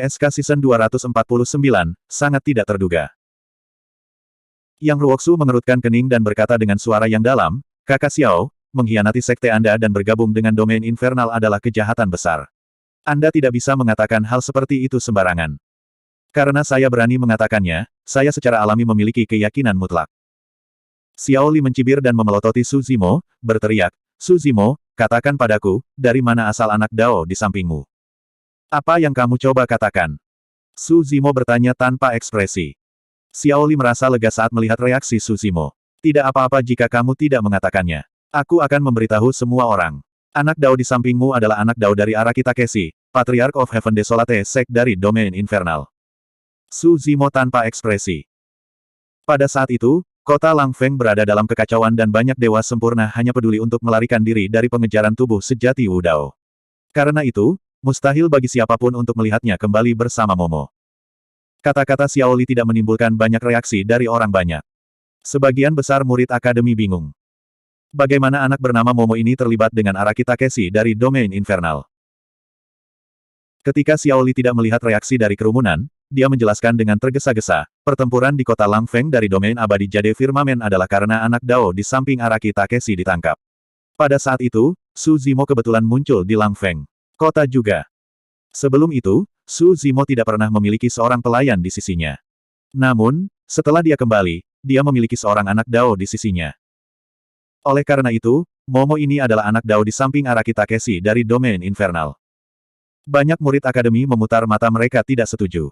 SK Season 249, sangat tidak terduga. Yang Ruoksu mengerutkan kening dan berkata dengan suara yang dalam, Kakak Xiao, mengkhianati sekte Anda dan bergabung dengan domain infernal adalah kejahatan besar. Anda tidak bisa mengatakan hal seperti itu sembarangan. Karena saya berani mengatakannya, saya secara alami memiliki keyakinan mutlak. Xiao Li mencibir dan memelototi Su Zimo, berteriak, Su Zimo, katakan padaku, dari mana asal anak Dao di sampingmu? Apa yang kamu coba katakan? Su Zimo bertanya tanpa ekspresi. Xiao Li merasa lega saat melihat reaksi Su Zimo. Tidak apa-apa jika kamu tidak mengatakannya. Aku akan memberitahu semua orang. Anak Dao di sampingmu adalah anak Dao dari Araki Takeshi, Patriarch of Heaven Desolate Sect dari domain infernal. Su Zimo tanpa ekspresi. Pada saat itu, kota Langfeng berada dalam kekacauan dan banyak dewa sempurna hanya peduli untuk melarikan diri dari pengejaran tubuh sejati Wu Dao. Karena itu, mustahil bagi siapapun untuk melihatnya kembali bersama Momo. Kata-kata Xiao Li tidak menimbulkan banyak reaksi dari orang banyak. Sebagian besar murid akademi bingung. Bagaimana anak bernama Momo ini terlibat dengan Araki Takeshi dari domain infernal? Ketika Xiao Li tidak melihat reaksi dari kerumunan, dia menjelaskan dengan tergesa-gesa, pertempuran di kota Langfeng dari domain abadi Jade Firmamen adalah karena anak Dao di samping Araki Takeshi ditangkap. Pada saat itu, Su Zimo kebetulan muncul di Langfeng. Kota juga. Sebelum itu, Su Zimo tidak pernah memiliki seorang pelayan di sisinya. Namun, setelah dia kembali, dia memiliki seorang anak Dao di sisinya. Oleh karena itu, Momo ini adalah anak Dao di samping Araki Takeshi dari domain infernal. Banyak murid akademi memutar mata mereka tidak setuju.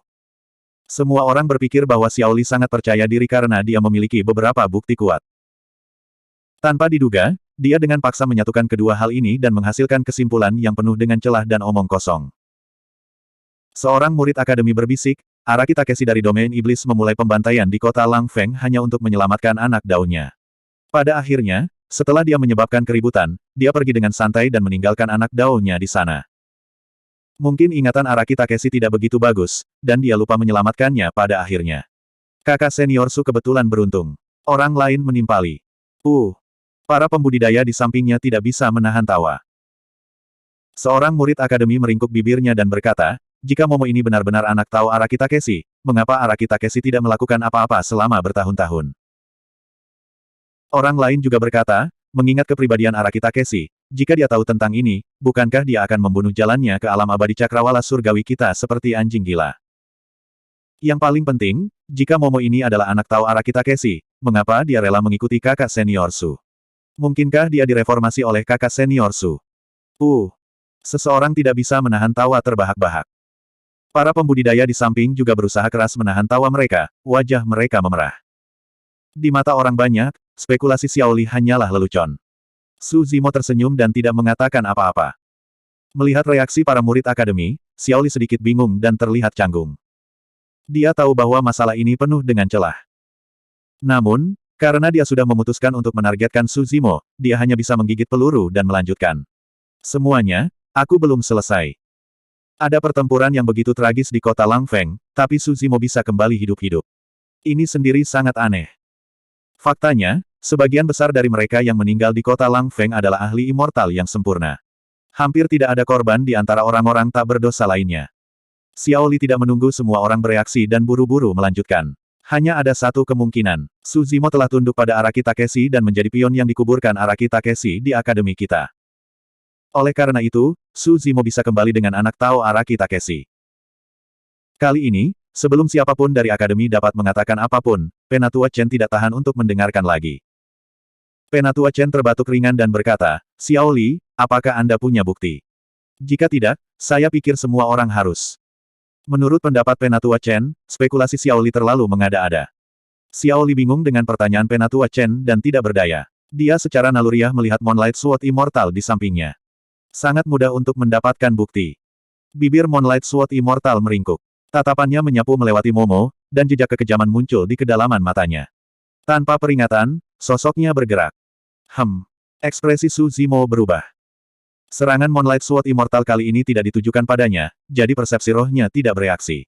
Semua orang berpikir bahwa Xiao Li sangat percaya diri karena dia memiliki beberapa bukti kuat. Tanpa diduga, dia dengan paksa menyatukan kedua hal ini dan menghasilkan kesimpulan yang penuh dengan celah dan omong kosong. Seorang murid akademi berbisik, Araki Takeshi dari domain iblis memulai pembantaian di kota Langfeng hanya untuk menyelamatkan anak Dao-nya. Pada akhirnya, setelah dia menyebabkan keributan, dia pergi dengan santai dan meninggalkan anak Dao-nya di sana. Mungkin ingatan Araki Takeshi tidak begitu bagus, dan dia lupa menyelamatkannya pada akhirnya. Kakak senior Su kebetulan beruntung. Orang lain menimpali. Para pembudidaya di sampingnya tidak bisa menahan tawa. Seorang murid akademi meringkuk bibirnya dan berkata, jika Momo ini benar-benar anak Tao Araki Takeshi, mengapa Araki Takeshi tidak melakukan apa-apa selama bertahun-tahun? Orang lain juga berkata, mengingat kepribadian Araki Takeshi, jika dia tahu tentang ini, bukankah dia akan membunuh jalannya ke alam abadi cakrawala surgawi kita seperti anjing gila? Yang paling penting, jika Momo ini adalah anak Tao Araki Takeshi, mengapa dia rela mengikuti kakak senior Su? Mungkinkah dia direformasi oleh kakak senior Su? Seseorang tidak bisa menahan tawa terbahak-bahak. Para pembudidaya di samping juga berusaha keras menahan tawa mereka, wajah mereka memerah. Di mata orang banyak, spekulasi Xiao Li hanyalah lelucon. Su Zimo tersenyum dan tidak mengatakan apa-apa. Melihat reaksi para murid akademi, Xiao Li sedikit bingung dan terlihat canggung. Dia tahu bahwa masalah ini penuh dengan celah. Namun, karena dia sudah memutuskan untuk menargetkan Su Zimo, dia hanya bisa menggigit peluru dan melanjutkan. Semuanya, aku belum selesai. Ada pertempuran yang begitu tragis di kota Langfeng, tapi Su Zimo bisa kembali hidup-hidup. Ini sendiri sangat aneh. Faktanya, sebagian besar dari mereka yang meninggal di kota Langfeng adalah ahli immortal yang sempurna. Hampir tidak ada korban di antara orang-orang tak berdosa lainnya. Xiao Li tidak menunggu semua orang bereaksi dan buru-buru melanjutkan. Hanya ada satu kemungkinan, Su Zimo telah tunduk pada Araki Takeshi dan menjadi pion yang dikuburkan Araki Takeshi di akademi kita. Oleh karena itu, Su Zimo bisa kembali dengan anak Tao Araki Takeshi. Kali ini, sebelum siapapun dari akademi dapat mengatakan apapun, Penatua Chen tidak tahan untuk mendengarkan lagi. Penatua Chen terbatuk ringan dan berkata, Xiao Li, apakah Anda punya bukti? Jika tidak, saya pikir semua orang harus. Menurut pendapat Penatua Chen, spekulasi Xiao Li terlalu mengada-ada. Xiao Li bingung dengan pertanyaan Penatua Chen dan tidak berdaya. Dia secara naluriah melihat Moonlight Sword Immortal di sampingnya. Sangat mudah untuk mendapatkan bukti. Bibir Moonlight Sword Immortal meringkuk. Tatapannya menyapu melewati Momo, dan jejak kekejaman muncul di kedalaman matanya. Tanpa peringatan, sosoknya bergerak. Ekspresi Su Zimo berubah. Serangan Moonlight Sword Immortal kali ini tidak ditujukan padanya, jadi persepsi rohnya tidak bereaksi.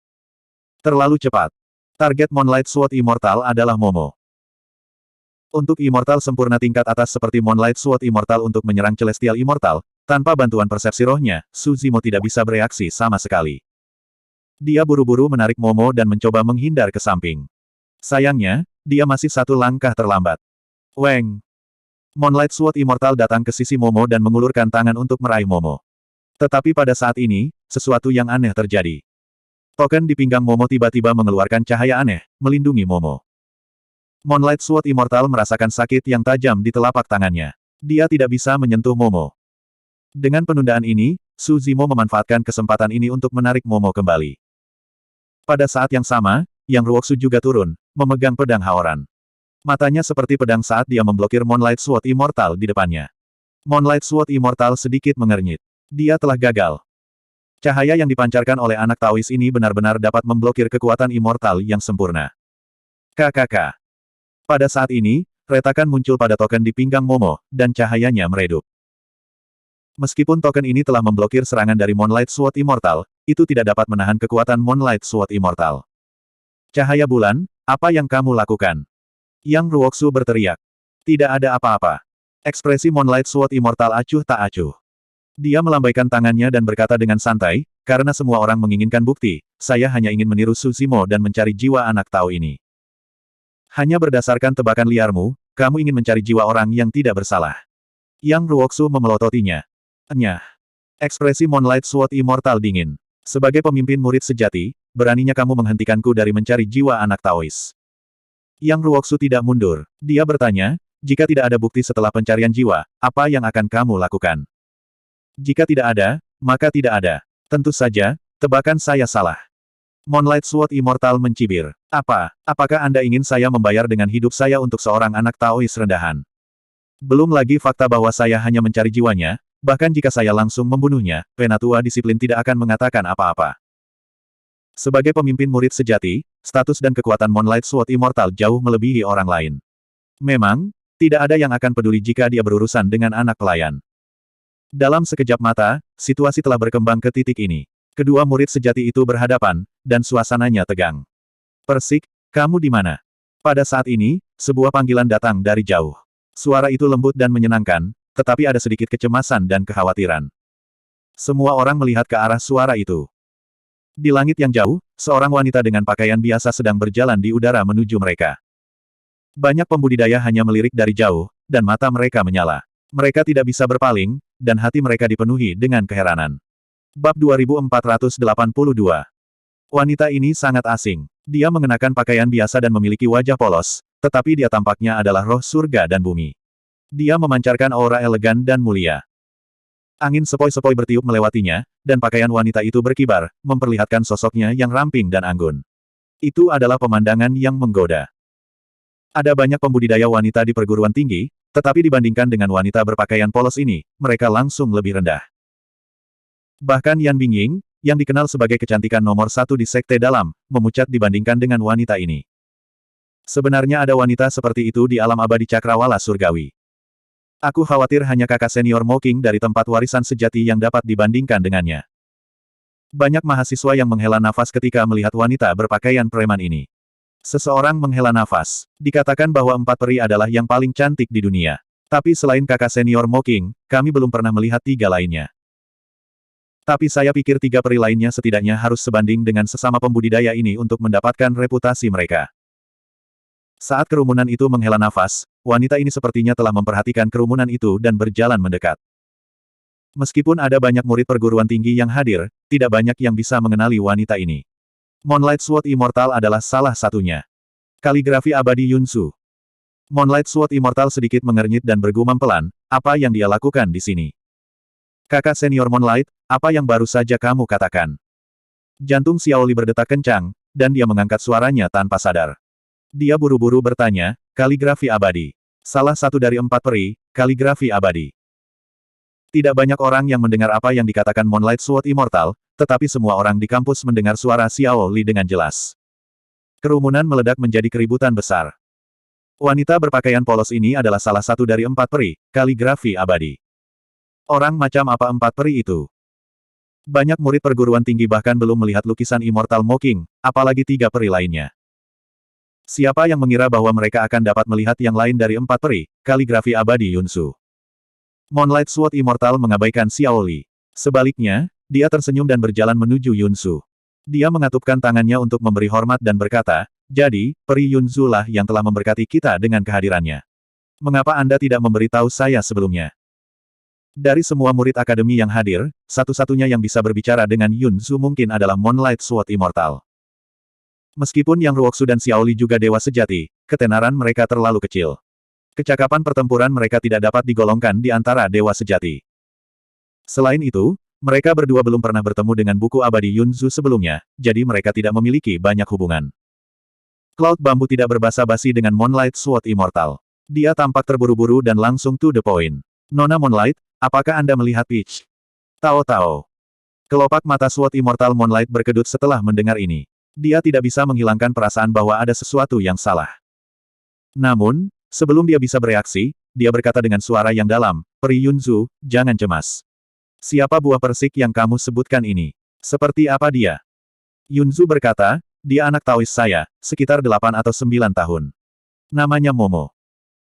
Terlalu cepat. Target Moonlight Sword Immortal adalah Momo. Untuk Immortal sempurna tingkat atas seperti Moonlight Sword Immortal untuk menyerang Celestial Immortal, tanpa bantuan persepsi rohnya, Su Zimo tidak bisa bereaksi sama sekali. Dia buru-buru menarik Momo dan mencoba menghindar ke samping. Sayangnya, dia masih satu langkah terlambat. Weng! Moonlight Sword Immortal datang ke sisi Momo dan mengulurkan tangan untuk meraih Momo. Tetapi pada saat ini, sesuatu yang aneh terjadi. Token di pinggang Momo tiba-tiba mengeluarkan cahaya aneh, melindungi Momo. Moonlight Sword Immortal merasakan sakit yang tajam di telapak tangannya. Dia tidak bisa menyentuh Momo. Dengan penundaan ini, Su Zimo memanfaatkan kesempatan ini untuk menarik Momo kembali. Pada saat yang sama, Yang Ruoxu juga turun, memegang pedang Haoran. Matanya seperti pedang saat dia memblokir Moonlight Sword Immortal di depannya. Moonlight Sword Immortal sedikit mengernyit. Dia telah gagal. Cahaya yang dipancarkan oleh anak Taois ini benar-benar dapat memblokir kekuatan Immortal yang sempurna. KKK. Pada saat ini, retakan muncul pada token di pinggang Momo, dan cahayanya meredup. Meskipun token ini telah memblokir serangan dari Moonlight Sword Immortal, itu tidak dapat menahan kekuatan Moonlight Sword Immortal. Cahaya bulan, apa yang kamu lakukan? Yang Ruoxu berteriak. Tidak ada apa-apa. Ekspresi Moonlight Sword Immortal acuh tak acuh. Dia melambaikan tangannya dan berkata dengan santai, karena semua orang menginginkan bukti, saya hanya ingin meniru Su Zimo dan mencari jiwa anak Tao ini. Hanya berdasarkan tebakan liarmu, kamu ingin mencari jiwa orang yang tidak bersalah. Yang Ruoxu memelototinya. Enyah. Ekspresi Moonlight Sword Immortal dingin. Sebagai pemimpin murid sejati, beraninya kamu menghentikanku dari mencari jiwa anak Taois. Yang Ruoxu tidak mundur. Dia bertanya, jika tidak ada bukti setelah pencarian jiwa, apa yang akan kamu lakukan? Jika tidak ada, maka tidak ada. Tentu saja, tebakan saya salah. Moonlight Sword Immortal mencibir. Apakah Anda ingin saya membayar dengan hidup saya untuk seorang anak Taois rendahan? Belum lagi fakta bahwa saya hanya mencari jiwanya, bahkan jika saya langsung membunuhnya, Penatua Disiplin tidak akan mengatakan apa-apa. Sebagai pemimpin murid sejati, status dan kekuatan Moonlight Sword Immortal jauh melebihi orang lain. Memang, tidak ada yang akan peduli jika dia berurusan dengan anak pelayan. Dalam sekejap mata, situasi telah berkembang ke titik ini. Kedua murid sejati itu berhadapan, dan suasananya tegang. Persik, kamu di mana? Pada saat ini, sebuah panggilan datang dari jauh. Suara itu lembut dan menyenangkan, tetapi ada sedikit kecemasan dan kekhawatiran. Semua orang melihat ke arah suara itu. Di langit yang jauh, seorang wanita dengan pakaian biasa sedang berjalan di udara menuju mereka. Banyak pembudidaya hanya melirik dari jauh, dan mata mereka menyala. Mereka tidak bisa berpaling, dan hati mereka dipenuhi dengan keheranan. Bab 2482. Wanita ini sangat asing. Dia mengenakan pakaian biasa dan memiliki wajah polos, tetapi dia tampaknya adalah roh surga dan bumi. Dia memancarkan aura elegan dan mulia. Angin sepoi-sepoi bertiup melewatinya, dan pakaian wanita itu berkibar, memperlihatkan sosoknya yang ramping dan anggun. Itu adalah pemandangan yang menggoda. Ada banyak pembudidaya wanita di perguruan tinggi, tetapi dibandingkan dengan wanita berpakaian polos ini, mereka langsung lebih rendah. Bahkan Yan Bingying, yang dikenal sebagai kecantikan nomor satu di Sekte Dalam, memucat dibandingkan dengan wanita ini. Sebenarnya ada wanita seperti itu di alam abadi cakrawala surgawi. Aku khawatir hanya kakak senior Mocking dari tempat warisan sejati yang dapat dibandingkan dengannya. Banyak mahasiswa yang menghela nafas ketika melihat wanita berpakaian preman ini. Seseorang menghela nafas. Dikatakan bahwa 4 peri adalah yang paling cantik di dunia. Tapi selain kakak senior Mocking, kami belum pernah melihat 3 lainnya. Tapi saya pikir 3 peri lainnya setidaknya harus sebanding dengan sesama pembudidaya ini untuk mendapatkan reputasi mereka. Saat kerumunan itu menghela nafas, wanita ini sepertinya telah memperhatikan kerumunan itu dan berjalan mendekat. Meskipun ada banyak murid perguruan tinggi yang hadir, tidak banyak yang bisa mengenali wanita ini. Moonlight Sword Immortal adalah salah satunya. Kaligrafi abadi Yunsu. Moonlight Sword Immortal sedikit mengernyit dan bergumam pelan, apa yang dia lakukan di sini? Kakak senior Moonlight, apa yang baru saja kamu katakan? Jantung Xiaoli berdetak kencang, dan dia mengangkat suaranya tanpa sadar. Dia buru-buru bertanya, kaligrafi abadi. Salah satu dari 4 peri, kaligrafi abadi. Tidak banyak orang yang mendengar apa yang dikatakan Moonlight Sword Immortal, tetapi semua orang di kampus mendengar suara Xiao Li dengan jelas. Kerumunan meledak menjadi keributan besar. Wanita berpakaian polos ini adalah salah satu dari 4 peri, kaligrafi abadi. Orang macam apa 4 peri itu? Banyak murid perguruan tinggi bahkan belum melihat lukisan Immortal Mocking, apalagi 3 peri lainnya. Siapa yang mengira bahwa mereka akan dapat melihat yang lain dari 4 peri, kaligrafi abadi Yunsu? Moonlight Sword Immortal mengabaikan Xiao Li. Sebaliknya, dia tersenyum dan berjalan menuju Yunsu. Dia mengatupkan tangannya untuk memberi hormat dan berkata, jadi, Peri Yunzu lah yang telah memberkati kita dengan kehadirannya. Mengapa Anda tidak memberitahu saya sebelumnya? Dari semua murid akademi yang hadir, satu-satunya yang bisa berbicara dengan Yunzu mungkin adalah Moonlight Sword Immortal. Meskipun Yang Ruoxu dan Xiaoli juga dewa sejati, ketenaran mereka terlalu kecil. Kecakapan pertempuran mereka tidak dapat digolongkan di antara dewa sejati. Selain itu, mereka berdua belum pernah bertemu dengan buku abadi Yunzu sebelumnya, jadi mereka tidak memiliki banyak hubungan. Cloud Bambu tidak berbasa-basi dengan Moonlight Sword Immortal. Dia tampak terburu-buru dan langsung to the point. Nona Moonlight, apakah Anda melihat Peach? Tao. Kelopak mata Sword Immortal Moonlight berkedut setelah mendengar ini. Dia tidak bisa menghilangkan perasaan bahwa ada sesuatu yang salah. Namun, sebelum dia bisa bereaksi, dia berkata dengan suara yang dalam, Peri Yunzu, jangan cemas. Siapa buah persik yang kamu sebutkan ini? Seperti apa dia? Yunzu berkata, dia anak Taois saya, sekitar 8 atau 9 tahun. Namanya Momo.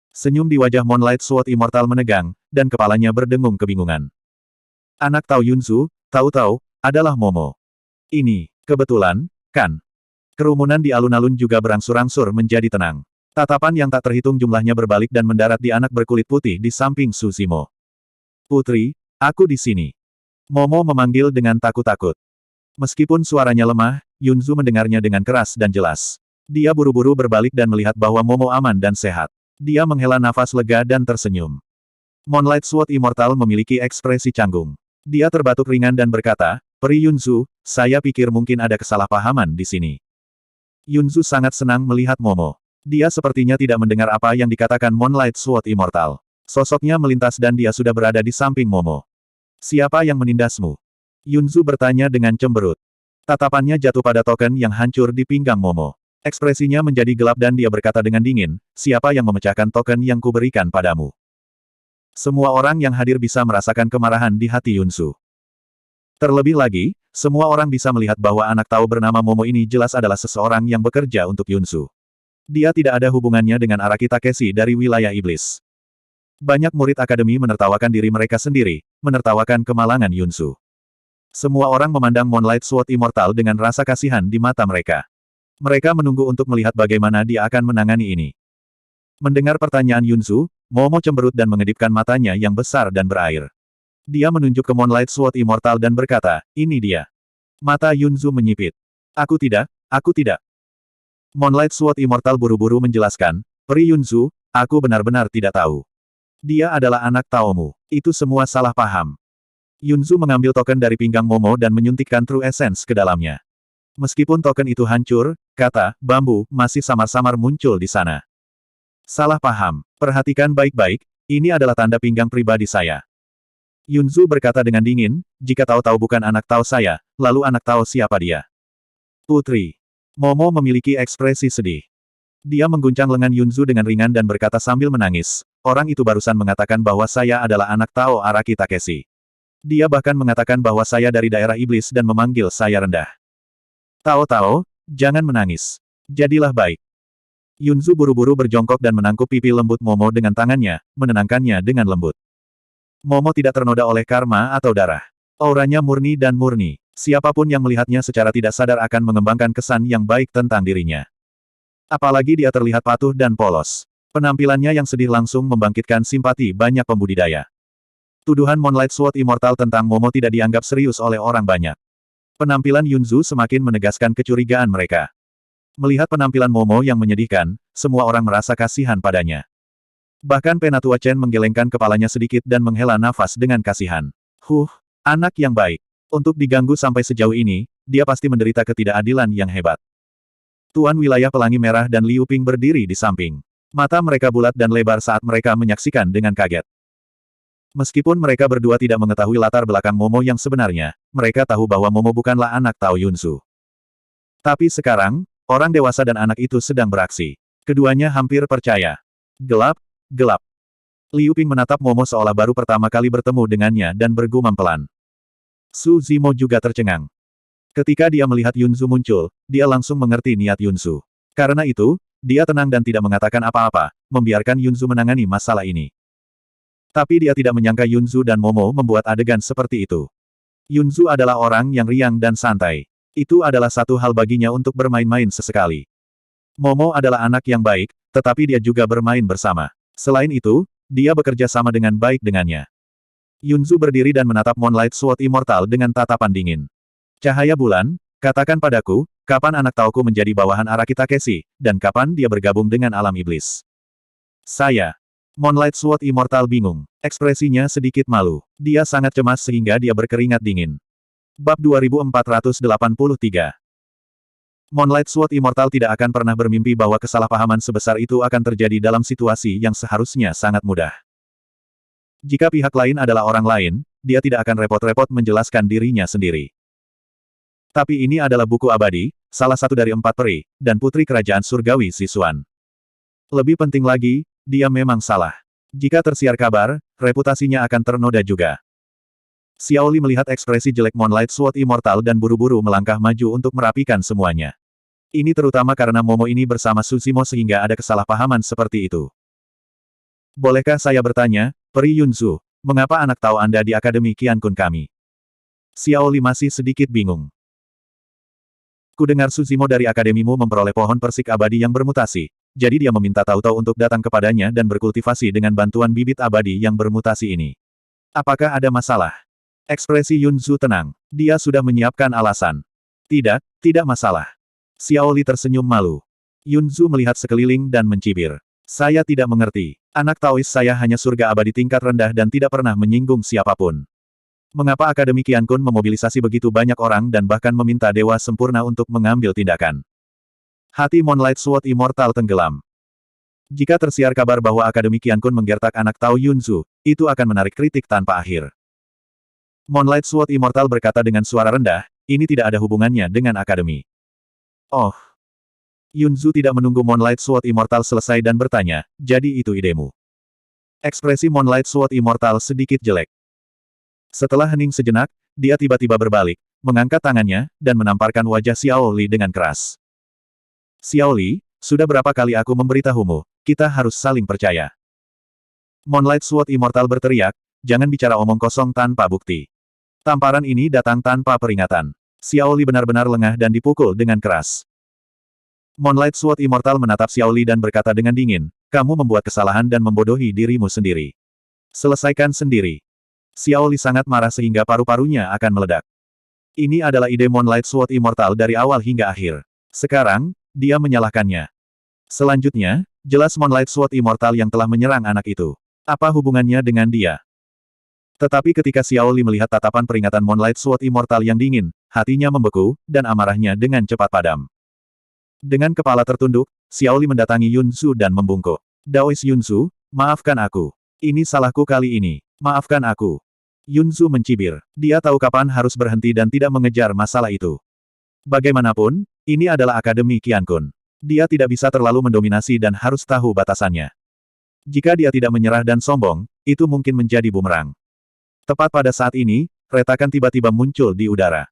Senyum di wajah Moonlight Sword Immortal menegang, dan kepalanya berdengung kebingungan. Anak Tao Yunzu, tahu-tahu, adalah Momo. Ini, kebetulan, kan? Kerumunan di alun-alun juga berangsur-angsur menjadi tenang. Tatapan yang tak terhitung jumlahnya berbalik dan mendarat di anak berkulit putih di samping Su Zimo. Putri, aku di sini. Momo memanggil dengan takut-takut. Meskipun suaranya lemah, Yunzu mendengarnya dengan keras dan jelas. Dia buru-buru berbalik dan melihat bahwa Momo aman dan sehat. Dia menghela nafas lega dan tersenyum. Moonlight Sword Immortal memiliki ekspresi canggung. Dia terbatuk ringan dan berkata, Peri Yunzu, saya pikir mungkin ada kesalahpahaman di sini. Yunzu sangat senang melihat Momo. Dia sepertinya tidak mendengar apa yang dikatakan Moonlight Sword Immortal. Sosoknya melintas dan dia sudah berada di samping Momo. Siapa yang menindasmu? Yunzu bertanya dengan cemberut. Tatapannya jatuh pada token yang hancur di pinggang Momo. Ekspresinya menjadi gelap dan dia berkata dengan dingin, siapa yang memecahkan token yang kuberikan padamu? Semua orang yang hadir bisa merasakan kemarahan di hati Yunzu. Terlebih lagi, semua orang bisa melihat bahwa anak Tao bernama Momo ini jelas adalah seseorang yang bekerja untuk Yunzu. Dia tidak ada hubungannya dengan Araki Takeshi dari wilayah iblis. Banyak murid akademi menertawakan diri mereka sendiri, menertawakan kemalangan Yunzu. Semua orang memandang Moonlight Sword Immortal dengan rasa kasihan di mata mereka. Mereka menunggu untuk melihat bagaimana dia akan menangani ini. Mendengar pertanyaan Yunzu, Momo cemberut dan mengedipkan matanya yang besar dan berair. Dia menunjuk ke Moonlight Sword Immortal dan berkata, ini dia. Mata Yunzu menyipit. Aku tidak. Moonlight Sword Immortal buru-buru menjelaskan, Peri Yunzu, aku benar-benar tidak tahu. Dia adalah anak Taomu. Itu semua salah paham. Yunzu mengambil token dari pinggang Momo dan menyuntikkan True Essence ke dalamnya. Meskipun token itu hancur, kata, bambu, masih samar-samar muncul di sana. Salah paham. Perhatikan baik-baik, ini adalah tanda pinggang pribadi saya. Yunzu berkata dengan dingin, jika Tao bukan anak Tao saya, lalu anak Tao siapa dia? Putri. Momo memiliki ekspresi sedih. Dia mengguncang lengan Yunzu dengan ringan dan berkata sambil menangis, orang itu barusan mengatakan bahwa saya adalah anak Tao Araki Takeshi. Dia bahkan mengatakan bahwa saya dari daerah iblis dan memanggil saya rendah. Tao, jangan menangis. Jadilah baik. Yunzu buru-buru berjongkok dan menangkup pipi lembut Momo dengan tangannya, menenangkannya dengan lembut. Momo tidak ternoda oleh karma atau darah. Auranya murni dan murni. Siapapun yang melihatnya secara tidak sadar akan mengembangkan kesan yang baik tentang dirinya. Apalagi dia terlihat patuh dan polos. Penampilannya yang sedih langsung membangkitkan simpati banyak pembudidaya. Tuduhan Moonlight Sword Immortal tentang Momo tidak dianggap serius oleh orang banyak. Penampilan Yunzu semakin menegaskan kecurigaan mereka. Melihat penampilan Momo yang menyedihkan, semua orang merasa kasihan padanya. Bahkan Penatua Chen menggelengkan kepalanya sedikit dan menghela nafas dengan kasihan. Anak yang baik. Untuk diganggu sampai sejauh ini, dia pasti menderita ketidakadilan yang hebat. Tuan Wilayah Pelangi Merah dan Liu Ping berdiri di samping. Mata mereka bulat dan lebar saat mereka menyaksikan dengan kaget. Meskipun mereka berdua tidak mengetahui latar belakang Momo yang sebenarnya, mereka tahu bahwa Momo bukanlah anak Tao Yunzu. Tapi sekarang, orang dewasa dan anak itu sedang beraksi. Keduanya hampir percaya. Gelap. Liu Ping menatap Momo seolah baru pertama kali bertemu dengannya dan bergumam pelan. Su Zimo juga tercengang. Ketika dia melihat Yunzu muncul, dia langsung mengerti niat Yunzu. Karena itu, dia tenang dan tidak mengatakan apa-apa, membiarkan Yunzu menangani masalah ini. Tapi dia tidak menyangka Yunzu dan Momo membuat adegan seperti itu. Yunzu adalah orang yang riang dan santai. Itu adalah satu hal baginya untuk bermain-main sesekali. Momo adalah anak yang baik, tetapi dia juga bermain bersama. Selain itu, dia bekerja sama dengan baik dengannya. Yunzu berdiri dan menatap Moonlight Sword Immortal dengan tatapan dingin. Cahaya bulan, katakan padaku, kapan anak tauku menjadi bawahan Araki Takeshi, dan kapan dia bergabung dengan alam iblis? Saya. Moonlight Sword Immortal bingung. Ekspresinya sedikit malu. Dia sangat cemas sehingga dia berkeringat dingin. Bab 2483. Moonlight Sword Immortal tidak akan pernah bermimpi bahwa kesalahpahaman sebesar itu akan terjadi dalam situasi yang seharusnya sangat mudah. Jika pihak lain adalah orang lain, dia tidak akan repot-repot menjelaskan dirinya sendiri. Tapi ini adalah buku abadi, salah satu dari 4 peri, dan putri kerajaan surgawi Sisuan. Lebih penting lagi, dia memang salah. Jika tersiar kabar, reputasinya akan ternoda juga. Xiao Li melihat ekspresi jelek Moonlight Sword Immortal dan buru-buru melangkah maju untuk merapikan semuanya. Ini terutama karena Momo ini bersama Susimo sehingga ada kesalahpahaman seperti itu. Bolehkah saya bertanya, Peri Yunzu, mengapa anak tahu Anda di Akademi Qiankun kami? Xiao Li masih sedikit bingung. Kudengar Susimo dari akademimu memperoleh pohon persik abadi yang bermutasi, jadi dia meminta Tao untuk datang kepadanya dan berkultivasi dengan bantuan bibit abadi yang bermutasi ini. Apakah ada masalah? Ekspresi Yunzu tenang. Dia sudah menyiapkan alasan. Tidak, tidak masalah. Xiao Li tersenyum malu. Yunzu melihat sekeliling dan mencibir. Saya tidak mengerti. Anak Taois saya hanya surga abadi tingkat rendah dan tidak pernah menyinggung siapapun. Mengapa Akademi Qiankun memobilisasi begitu banyak orang dan bahkan meminta Dewa Sempurna untuk mengambil tindakan? Hati Moonlight Sword Immortal tenggelam. Jika tersiar kabar bahwa Akademi Qiankun menggertak anak Tao Yunzu, itu akan menarik kritik tanpa akhir. Moonlight Sword Immortal berkata dengan suara rendah, ini tidak ada hubungannya dengan Akademi. Oh. Yunzu tidak menunggu Moonlight Sword Immortal selesai dan bertanya, jadi itu idemu. Ekspresi Moonlight Sword Immortal sedikit jelek. Setelah hening sejenak, dia tiba-tiba berbalik, mengangkat tangannya, dan menamparkan wajah Xiao Li dengan keras. Xiao Li, sudah berapa kali aku memberitahumu, kita harus saling percaya. Moonlight Sword Immortal berteriak, jangan bicara omong kosong tanpa bukti. Tamparan ini datang tanpa peringatan. Xiao Li benar-benar lengah dan dipukul dengan keras. Moonlight Sword Immortal menatap Xiao Li dan berkata dengan dingin, kamu membuat kesalahan dan membodohi dirimu sendiri. Selesaikan sendiri. Xiao Li sangat marah sehingga paru-parunya akan meledak. Ini adalah ide Moonlight Sword Immortal dari awal hingga akhir. Sekarang, dia menyalahkannya. Selanjutnya, jelas Moonlight Sword Immortal yang telah menyerang anak itu. Apa hubungannya dengan dia? Tetapi ketika Xiao Li melihat tatapan peringatan Moonlight Sword Immortal yang dingin, hatinya membeku, dan amarahnya dengan cepat padam. Dengan kepala tertunduk, Xiao Li mendatangi Yunzu dan membungkuk. Daois Yunzu, maafkan aku. Ini salahku kali ini. Maafkan aku. Yunzu mencibir. Dia tahu kapan harus berhenti dan tidak mengejar masalah itu. Bagaimanapun, ini adalah Akademi Qiankun. Dia tidak bisa terlalu mendominasi dan harus tahu batasannya. Jika dia tidak menyerah dan sombong, itu mungkin menjadi bumerang. Tepat pada saat ini, retakan tiba-tiba muncul di udara.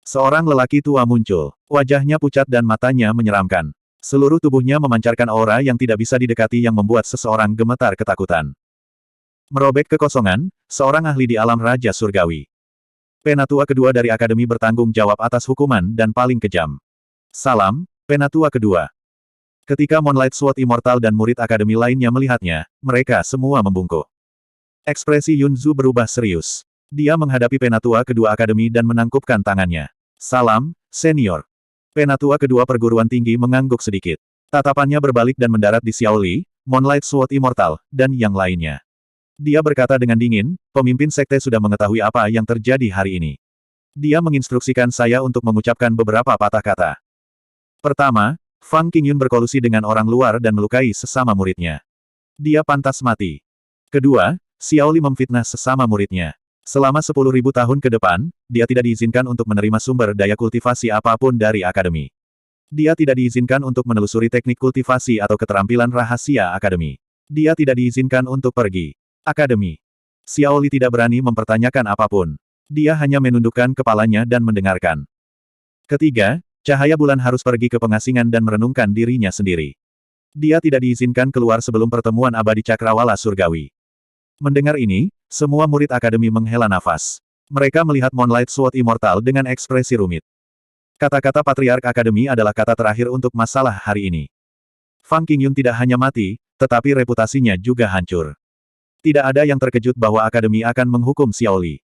Seorang lelaki tua muncul. Wajahnya pucat dan matanya menyeramkan. Seluruh tubuhnya memancarkan aura yang tidak bisa didekati yang membuat seseorang gemetar ketakutan. Merobek kekosongan, seorang ahli di alam Raja Surgawi. Penatua kedua dari Akademi bertanggung jawab atas hukuman dan paling kejam. Salam, Penatua kedua. Ketika Moonlight Sword Immortal dan murid Akademi lainnya melihatnya, mereka semua membungkuk. Ekspresi Yunzu berubah serius. Dia menghadapi Penatua kedua Akademi dan menangkupkan tangannya. Salam, Senior. Penatua kedua perguruan tinggi mengangguk sedikit. Tatapannya berbalik dan mendarat di Xiao Li, Moonlight Sword Immortal, dan yang lainnya. Dia berkata dengan dingin, pemimpin sekte sudah mengetahui apa yang terjadi hari ini. Dia menginstruksikan saya untuk mengucapkan beberapa patah kata. Pertama, Fang Qingyun berkolusi dengan orang luar dan melukai sesama muridnya. Dia pantas mati. Kedua, Xiao Li memfitnah sesama muridnya. Selama 10.000 tahun ke depan, dia tidak diizinkan untuk menerima sumber daya kultivasi apapun dari Akademi. Dia tidak diizinkan untuk menelusuri teknik kultivasi atau keterampilan rahasia Akademi. Dia tidak diizinkan untuk pergi. Akademi. Xiao Li tidak berani mempertanyakan apapun. Dia hanya menundukkan kepalanya dan mendengarkan. Ketiga, cahaya bulan harus pergi ke pengasingan dan merenungkan dirinya sendiri. Dia tidak diizinkan keluar sebelum pertemuan abadi Cakrawala Surgawi. Mendengar ini, semua murid Akademi menghela nafas. Mereka melihat Moonlight Sword Immortal dengan ekspresi rumit. Kata-kata Patriark Akademi adalah kata terakhir untuk masalah hari ini. Fang Qingyun tidak hanya mati, tetapi reputasinya juga hancur. Tidak ada yang terkejut bahwa Akademi akan menghukum Xiao Li.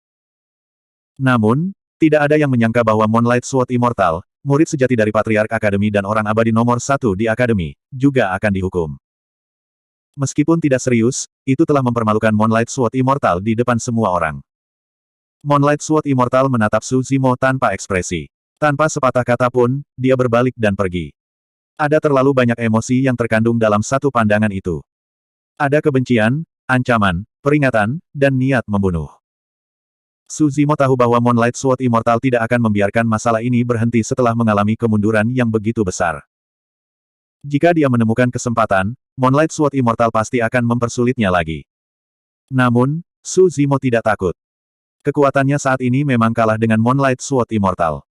Namun, tidak ada yang menyangka bahwa Moonlight Sword Immortal, murid sejati dari Patriark Akademi dan orang abadi nomor 1 di Akademi, juga akan dihukum. Meskipun tidak serius, itu telah mempermalukan Moonlight Sword Immortal di depan semua orang. Moonlight Sword Immortal menatap Su Zimo tanpa ekspresi. Tanpa sepatah kata pun, dia berbalik dan pergi. Ada terlalu banyak emosi yang terkandung dalam satu pandangan itu. Ada kebencian, ancaman, peringatan, dan niat membunuh. Su Zimo tahu bahwa Moonlight Sword Immortal tidak akan membiarkan masalah ini berhenti setelah mengalami kemunduran yang begitu besar. Jika dia menemukan kesempatan, Moonlight Sword Immortal pasti akan mempersulitnya lagi. Namun, Su Zimo tidak takut. Kekuatannya saat ini memang kalah dengan Moonlight Sword Immortal.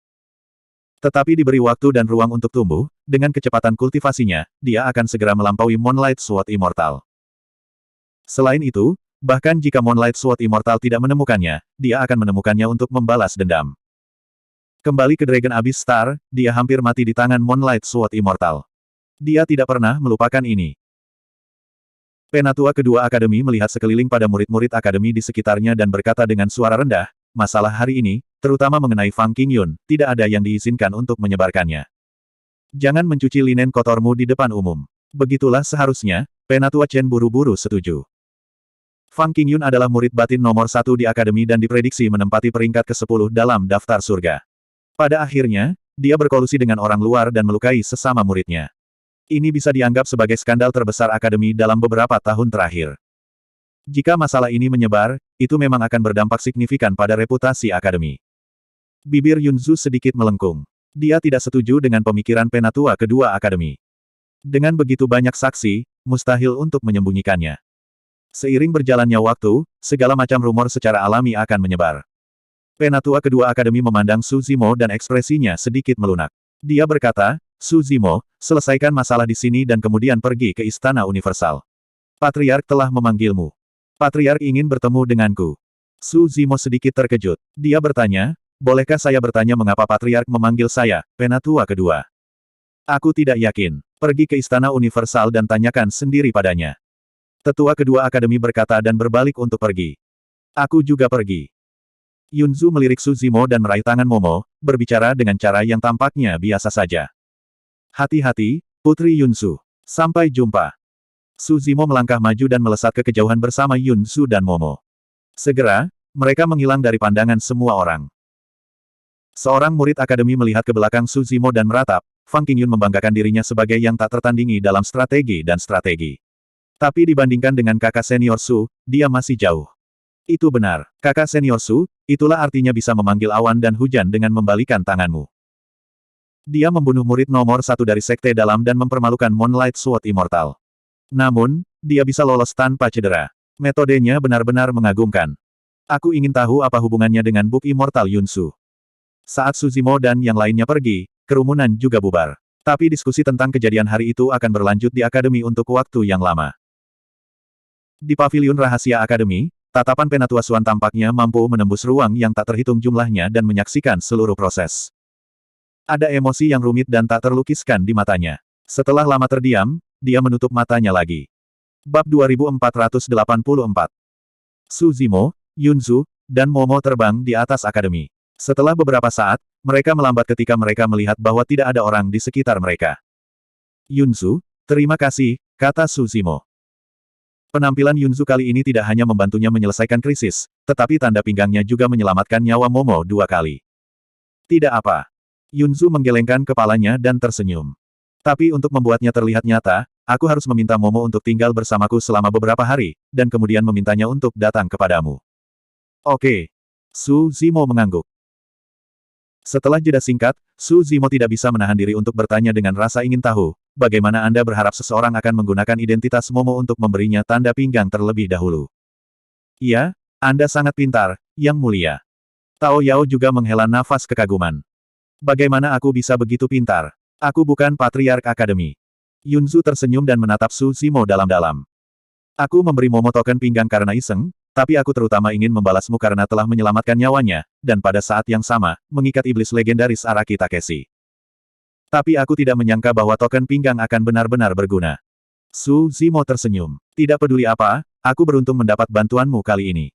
Tetapi diberi waktu dan ruang untuk tumbuh, dengan kecepatan kultivasinya, dia akan segera melampaui Moonlight Sword Immortal. Selain itu, bahkan jika Moonlight Sword Immortal tidak menemukannya, dia akan menemukannya untuk membalas dendam. Kembali ke Dragon Abyss Star, dia hampir mati di tangan Moonlight Sword Immortal. Dia tidak pernah melupakan ini. Penatua kedua Akademi melihat sekeliling pada murid-murid Akademi di sekitarnya dan berkata dengan suara rendah, masalah hari ini, terutama mengenai Fang Qingyun, tidak ada yang diizinkan untuk menyebarkannya. Jangan mencuci linen kotormu di depan umum. Begitulah seharusnya, Penatua Chen buru-buru setuju. Fang Qingyun adalah murid batin nomor 1 di Akademi dan diprediksi menempati peringkat ke-10 dalam daftar surga. Pada akhirnya, dia berkolusi dengan orang luar dan melukai sesama muridnya. Ini bisa dianggap sebagai skandal terbesar Akademi dalam beberapa tahun terakhir. Jika masalah ini menyebar, itu memang akan berdampak signifikan pada reputasi Akademi. Bibir Yunzu sedikit melengkung. Dia tidak setuju dengan pemikiran Penatua kedua Akademi. Dengan begitu banyak saksi, mustahil untuk menyembunyikannya. Seiring berjalannya waktu, segala macam rumor secara alami akan menyebar. Penatua kedua Akademi memandang Su Zimo dan ekspresinya sedikit melunak. Dia berkata, Su Zimo, selesaikan masalah di sini dan kemudian pergi ke Istana Universal. Patriark telah memanggilmu. Patriark ingin bertemu denganku. Su Zimo sedikit terkejut. Dia bertanya, bolehkah saya bertanya mengapa Patriark memanggil saya, Penatua kedua? Aku tidak yakin. Pergi ke Istana Universal dan tanyakan sendiri padanya. Tetua kedua Akademi berkata dan berbalik untuk pergi. Aku juga pergi. Yunzu melirik Su Zimo dan meraih tangan Momo, berbicara dengan cara yang tampaknya biasa saja. Hati-hati, Putri Yunzu. Sampai jumpa. Su Zimo melangkah maju dan melesat ke kejauhan bersama Yunzu dan Momo. Segera, mereka menghilang dari pandangan semua orang. Seorang murid Akademi melihat ke belakang Su Zimo dan meratap, Fang Qingyun membanggakan dirinya sebagai yang tak tertandingi dalam strategi dan strategi. Tapi dibandingkan dengan kakak senior Su, dia masih jauh. Itu benar, kakak senior Su, itulah artinya bisa memanggil awan dan hujan dengan membalikan tanganmu. Dia membunuh murid nomor 1 dari Sekte Dalam dan mempermalukan Moonlight Sword Immortal. Namun, dia bisa lolos tanpa cedera. Metodenya benar-benar mengagumkan. Aku ingin tahu apa hubungannya dengan Book Immortal Yunzu. Saat Su Zimo dan yang lainnya pergi, kerumunan juga bubar. Tapi diskusi tentang kejadian hari itu akan berlanjut di Akademi untuk waktu yang lama. Di Paviliun Rahasia Akademi, tatapan Penatua Xuan tampaknya mampu menembus ruang yang tak terhitung jumlahnya dan menyaksikan seluruh proses. Ada emosi yang rumit dan tak terlukiskan di matanya. Setelah lama terdiam, dia menutup matanya lagi. Bab 2484. Su Zimo, Yunzu, dan Momo terbang di atas Akademi. Setelah beberapa saat, mereka melambat ketika mereka melihat bahwa tidak ada orang di sekitar mereka. Yunzu, terima kasih, kata Su Zimo. Penampilan Yunzu kali ini tidak hanya membantunya menyelesaikan krisis, tetapi tanda pinggangnya juga menyelamatkan nyawa Momo 2 kali. Tidak apa. Yunzu menggelengkan kepalanya dan tersenyum. Tapi untuk membuatnya terlihat nyata, aku harus meminta Momo untuk tinggal bersamaku selama beberapa hari, dan kemudian memintanya untuk datang kepadamu. Oke. Su Zimo mengangguk. Setelah jeda singkat, Su Zimo tidak bisa menahan diri untuk bertanya dengan rasa ingin tahu, bagaimana Anda berharap seseorang akan menggunakan identitas Momo untuk memberinya tanda pinggang terlebih dahulu? Iya, Anda sangat pintar, Yang Mulia. Tao Yao juga menghela nafas kekaguman. Bagaimana aku bisa begitu pintar? Aku bukan Patriark Akademi. Yunzu tersenyum dan menatap Su Zimo dalam-dalam. Aku memberi Momo token pinggang karena iseng, Tapi aku terutama ingin membalasmu karena telah menyelamatkan nyawanya, dan pada saat yang sama, mengikat iblis legendaris Araki Takeshi. Tapi aku tidak menyangka bahwa token pinggang akan benar-benar berguna. Su Zimo tersenyum. Tidak peduli apa, aku beruntung mendapat bantuanmu kali ini.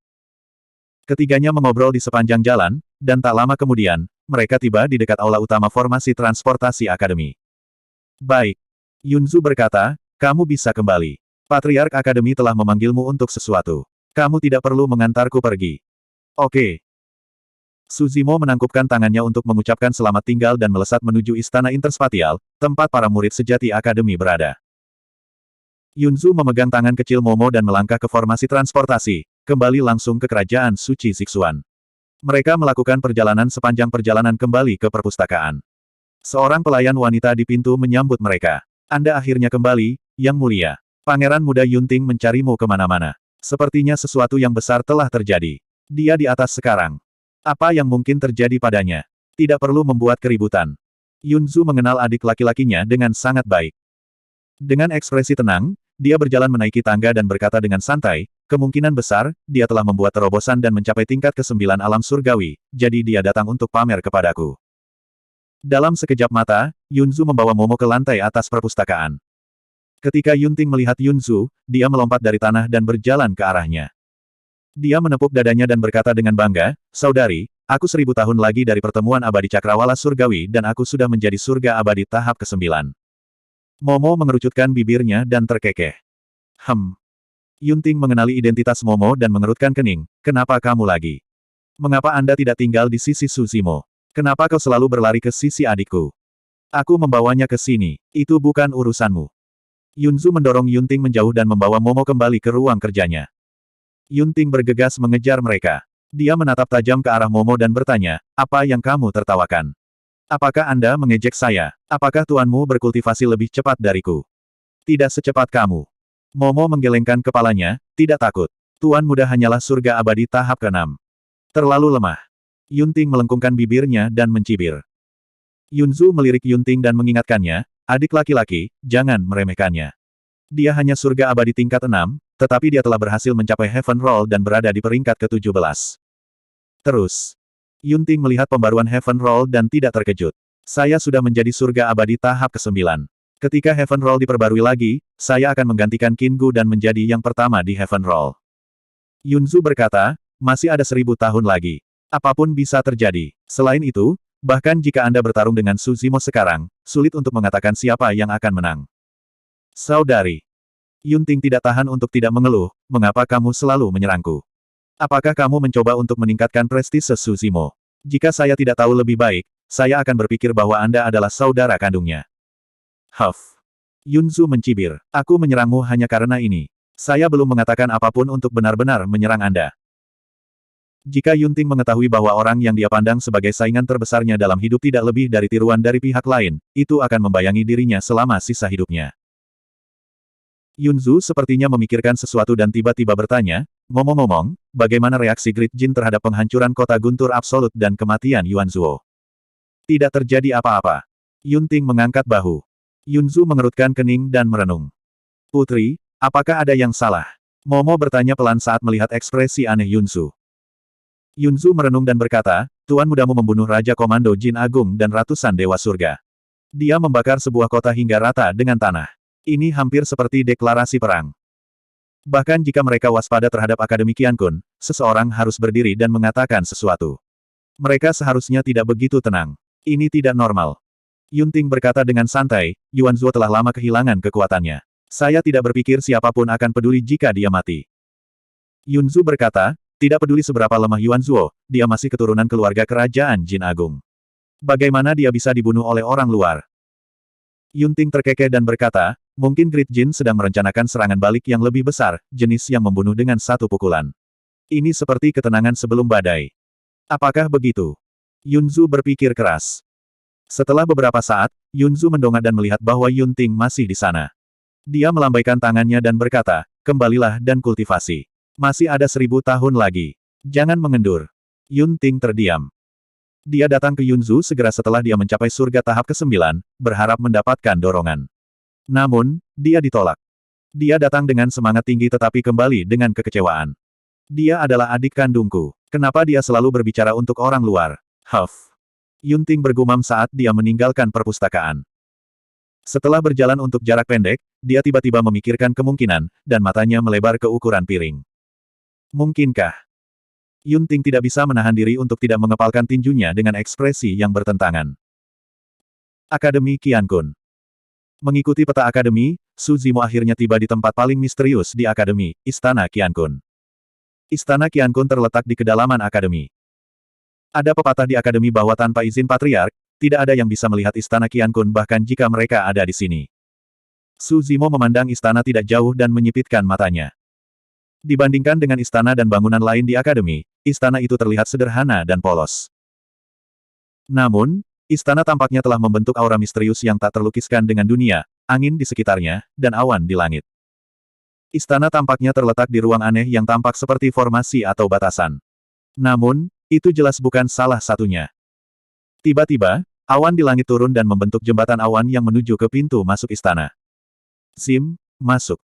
Ketiganya mengobrol di sepanjang jalan, dan tak lama kemudian, mereka tiba di dekat aula utama formasi transportasi akademi. Baik. Yunzu berkata, kamu bisa kembali. Patriark Akademi telah memanggilmu untuk sesuatu. Kamu tidak perlu mengantarku pergi. Oke. Suzimo menangkupkan tangannya untuk mengucapkan selamat tinggal dan melesat menuju istana interspatial, tempat para murid sejati akademi berada. Yunzu memegang tangan kecil Momo dan melangkah ke formasi transportasi, kembali langsung ke kerajaan suci Zixuan. Mereka melakukan perjalanan sepanjang perjalanan kembali ke perpustakaan. Seorang pelayan wanita di pintu menyambut mereka. Anda akhirnya kembali, Yang Mulia. Pangeran Muda Yunting mencarimu kemana-mana. Sepertinya sesuatu yang besar telah terjadi. Dia di atas sekarang. Apa yang mungkin terjadi padanya? Tidak perlu membuat keributan. Yunzu mengenal adik laki-lakinya dengan sangat baik. Dengan ekspresi tenang, dia berjalan menaiki tangga dan berkata dengan santai, kemungkinan besar, dia telah membuat terobosan dan mencapai tingkat ke-9 alam surgawi, jadi dia datang untuk pamer kepadaku. Dalam sekejap mata, Yunzu membawa Momo ke lantai atas perpustakaan. Ketika Yunting melihat Yunzu, dia melompat dari tanah dan berjalan ke arahnya. Dia menepuk dadanya dan berkata dengan bangga, saudari, aku 1000 tahun lagi dari pertemuan abadi Cakrawala Surgawi dan aku sudah menjadi surga abadi tahap ke-9. Momo mengerucutkan bibirnya dan terkekeh. Yunting mengenali identitas Momo dan mengerutkan kening, kenapa kamu lagi? Mengapa Anda tidak tinggal di sisi Suzimo? Kenapa kau selalu berlari ke sisi adikku? Aku membawanya ke sini, itu bukan urusanmu. Yunzu mendorong Yunting menjauh dan membawa Momo kembali ke ruang kerjanya. Yunting bergegas mengejar mereka. Dia menatap tajam ke arah Momo dan bertanya, apa yang kamu tertawakan? Apakah Anda mengejek saya? Apakah tuanmu berkultivasi lebih cepat dariku? Tidak secepat kamu. Momo menggelengkan kepalanya, tidak takut. Tuan muda hanyalah surga abadi tahap ke-6. Terlalu lemah. Yunting melengkungkan bibirnya dan mencibir. Yunzu melirik Yunting dan mengingatkannya, adik laki-laki, jangan meremehkannya. Dia hanya surga abadi tingkat 6, tetapi dia telah berhasil mencapai Heaven Roll dan berada di peringkat ke-17. Terus, Yunting melihat pembaruan Heaven Roll dan tidak terkejut. Saya sudah menjadi surga abadi tahap ke-9. Ketika Heaven Roll diperbarui lagi, saya akan menggantikan Kingu dan menjadi yang pertama di Heaven Roll. Yunzu berkata, masih ada 1000 tahun lagi. Apapun bisa terjadi. Selain itu, bahkan jika Anda bertarung dengan Suzimo sekarang, sulit untuk mengatakan siapa yang akan menang. Saudari. Yunting tidak tahan untuk tidak mengeluh, mengapa kamu selalu menyerangku? Apakah kamu mencoba untuk meningkatkan prestise Suzimo? Jika saya tidak tahu lebih baik, saya akan berpikir bahwa Anda adalah saudara kandungnya. Yunzu mencibir. Aku menyerangmu hanya karena ini. Saya belum mengatakan apapun untuk benar-benar menyerang Anda. Jika Yunting mengetahui bahwa orang yang dia pandang sebagai saingan terbesarnya dalam hidup tidak lebih dari tiruan dari pihak lain, itu akan membayangi dirinya selama sisa hidupnya. Yunzu sepertinya memikirkan sesuatu dan tiba-tiba bertanya, ngomong-ngomong, bagaimana reaksi Great Jin terhadap penghancuran kota guntur absolut dan kematian Yuanzuo? Tidak terjadi apa-apa. Yunting mengangkat bahu. Yunzu mengerutkan kening dan merenung. Putri, apakah ada yang salah? Momo bertanya pelan saat melihat ekspresi aneh Yunzu. Yunzu merenung dan berkata, Tuan mudamu membunuh Raja Komando Jin Agung dan ratusan Dewa Surga. Dia membakar sebuah kota hingga rata dengan tanah. Ini hampir seperti deklarasi perang. Bahkan jika mereka waspada terhadap Akademi Qiankun, seseorang harus berdiri dan mengatakan sesuatu. Mereka seharusnya tidak begitu tenang. Ini tidak normal. Yunting berkata dengan santai, Yuanzuo telah lama kehilangan kekuatannya. Saya tidak berpikir siapapun akan peduli jika dia mati. Yunzu berkata, tidak peduli seberapa lemah Yuanzuo, dia masih keturunan keluarga kerajaan Jin Agung. Bagaimana dia bisa dibunuh oleh orang luar? Yunting terkekeh dan berkata, mungkin Great Jin sedang merencanakan serangan balik yang lebih besar, jenis yang membunuh dengan satu pukulan. Ini seperti ketenangan sebelum badai. Apakah begitu? Yunzu berpikir keras. Setelah beberapa saat, Yunzu mendongak dan melihat bahwa Yunting masih di sana. Dia melambaikan tangannya dan berkata, kembalilah dan kultivasi. Masih ada 1000 tahun lagi. Jangan mengendur. Yunting terdiam. Dia datang ke Yunzu segera setelah dia mencapai surga tahap ke-9, berharap mendapatkan dorongan. Namun, dia ditolak. Dia datang dengan semangat tinggi tetapi kembali dengan kekecewaan. Dia adalah adik kandungku. Kenapa dia selalu berbicara untuk orang luar? Huff. Yunting bergumam saat dia meninggalkan perpustakaan. Setelah berjalan untuk jarak pendek, dia tiba-tiba memikirkan kemungkinan, dan matanya melebar ke ukuran piring. Mungkinkah? Yunting tidak bisa menahan diri untuk tidak mengepalkan tinjunya dengan ekspresi yang bertentangan. Akademi Qiankun. Mengikuti peta akademi, Su Zimo akhirnya tiba di tempat paling misterius di akademi, Istana Qiankun. Istana Qiankun terletak di kedalaman akademi. Ada pepatah di akademi bahwa tanpa izin patriark, tidak ada yang bisa melihat Istana Qiankun bahkan jika mereka ada di sini. Su Zimo memandang istana tidak jauh dan menyipitkan matanya. Dibandingkan dengan istana dan bangunan lain di akademi, istana itu terlihat sederhana dan polos. Namun, istana tampaknya telah membentuk aura misterius yang tak terlukiskan dengan dunia, angin di sekitarnya, dan awan di langit. Istana tampaknya terletak di ruang aneh yang tampak seperti formasi atau batasan. Namun, itu jelas bukan salah satunya. Tiba-tiba, awan di langit turun dan membentuk jembatan awan yang menuju ke pintu masuk istana. Zim, masuk.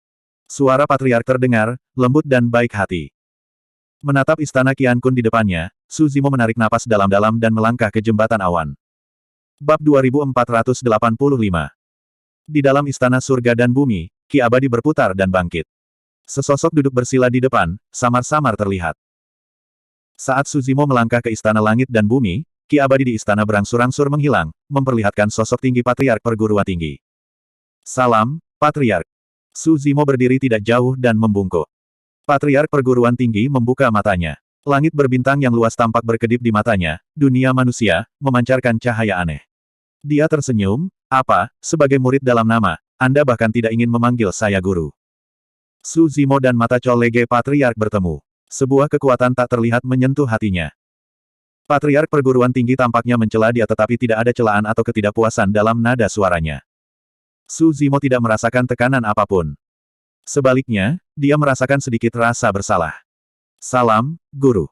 Suara patriark terdengar, lembut dan baik hati. Menatap istana Qiankun di depannya, Su Zimo menarik napas dalam-dalam dan melangkah ke jembatan awan. Bab 2485. Di dalam istana surga dan bumi, Ki Abadi berputar dan bangkit. Sesosok duduk bersila di depan, samar-samar terlihat. Saat Su Zimo melangkah ke istana langit dan bumi, Ki Abadi di istana berangsur-angsur menghilang, memperlihatkan sosok tinggi patriark perguruan tinggi. Salam, patriark. Su Zimo berdiri tidak jauh dan membungkuk. Patriark perguruan tinggi membuka matanya. Langit berbintang yang luas tampak berkedip di matanya, dunia manusia, memancarkan cahaya aneh. Dia tersenyum, apa, sebagai murid dalam nama, Anda bahkan tidak ingin memanggil saya guru. Su Zimo dan mata colege patriark bertemu. Sebuah kekuatan tak terlihat menyentuh hatinya. Patriark perguruan tinggi tampaknya mencela dia tetapi tidak ada celaan atau ketidakpuasan dalam nada suaranya. Su Zimo tidak merasakan tekanan apapun. Sebaliknya, dia merasakan sedikit rasa bersalah. Salam, guru.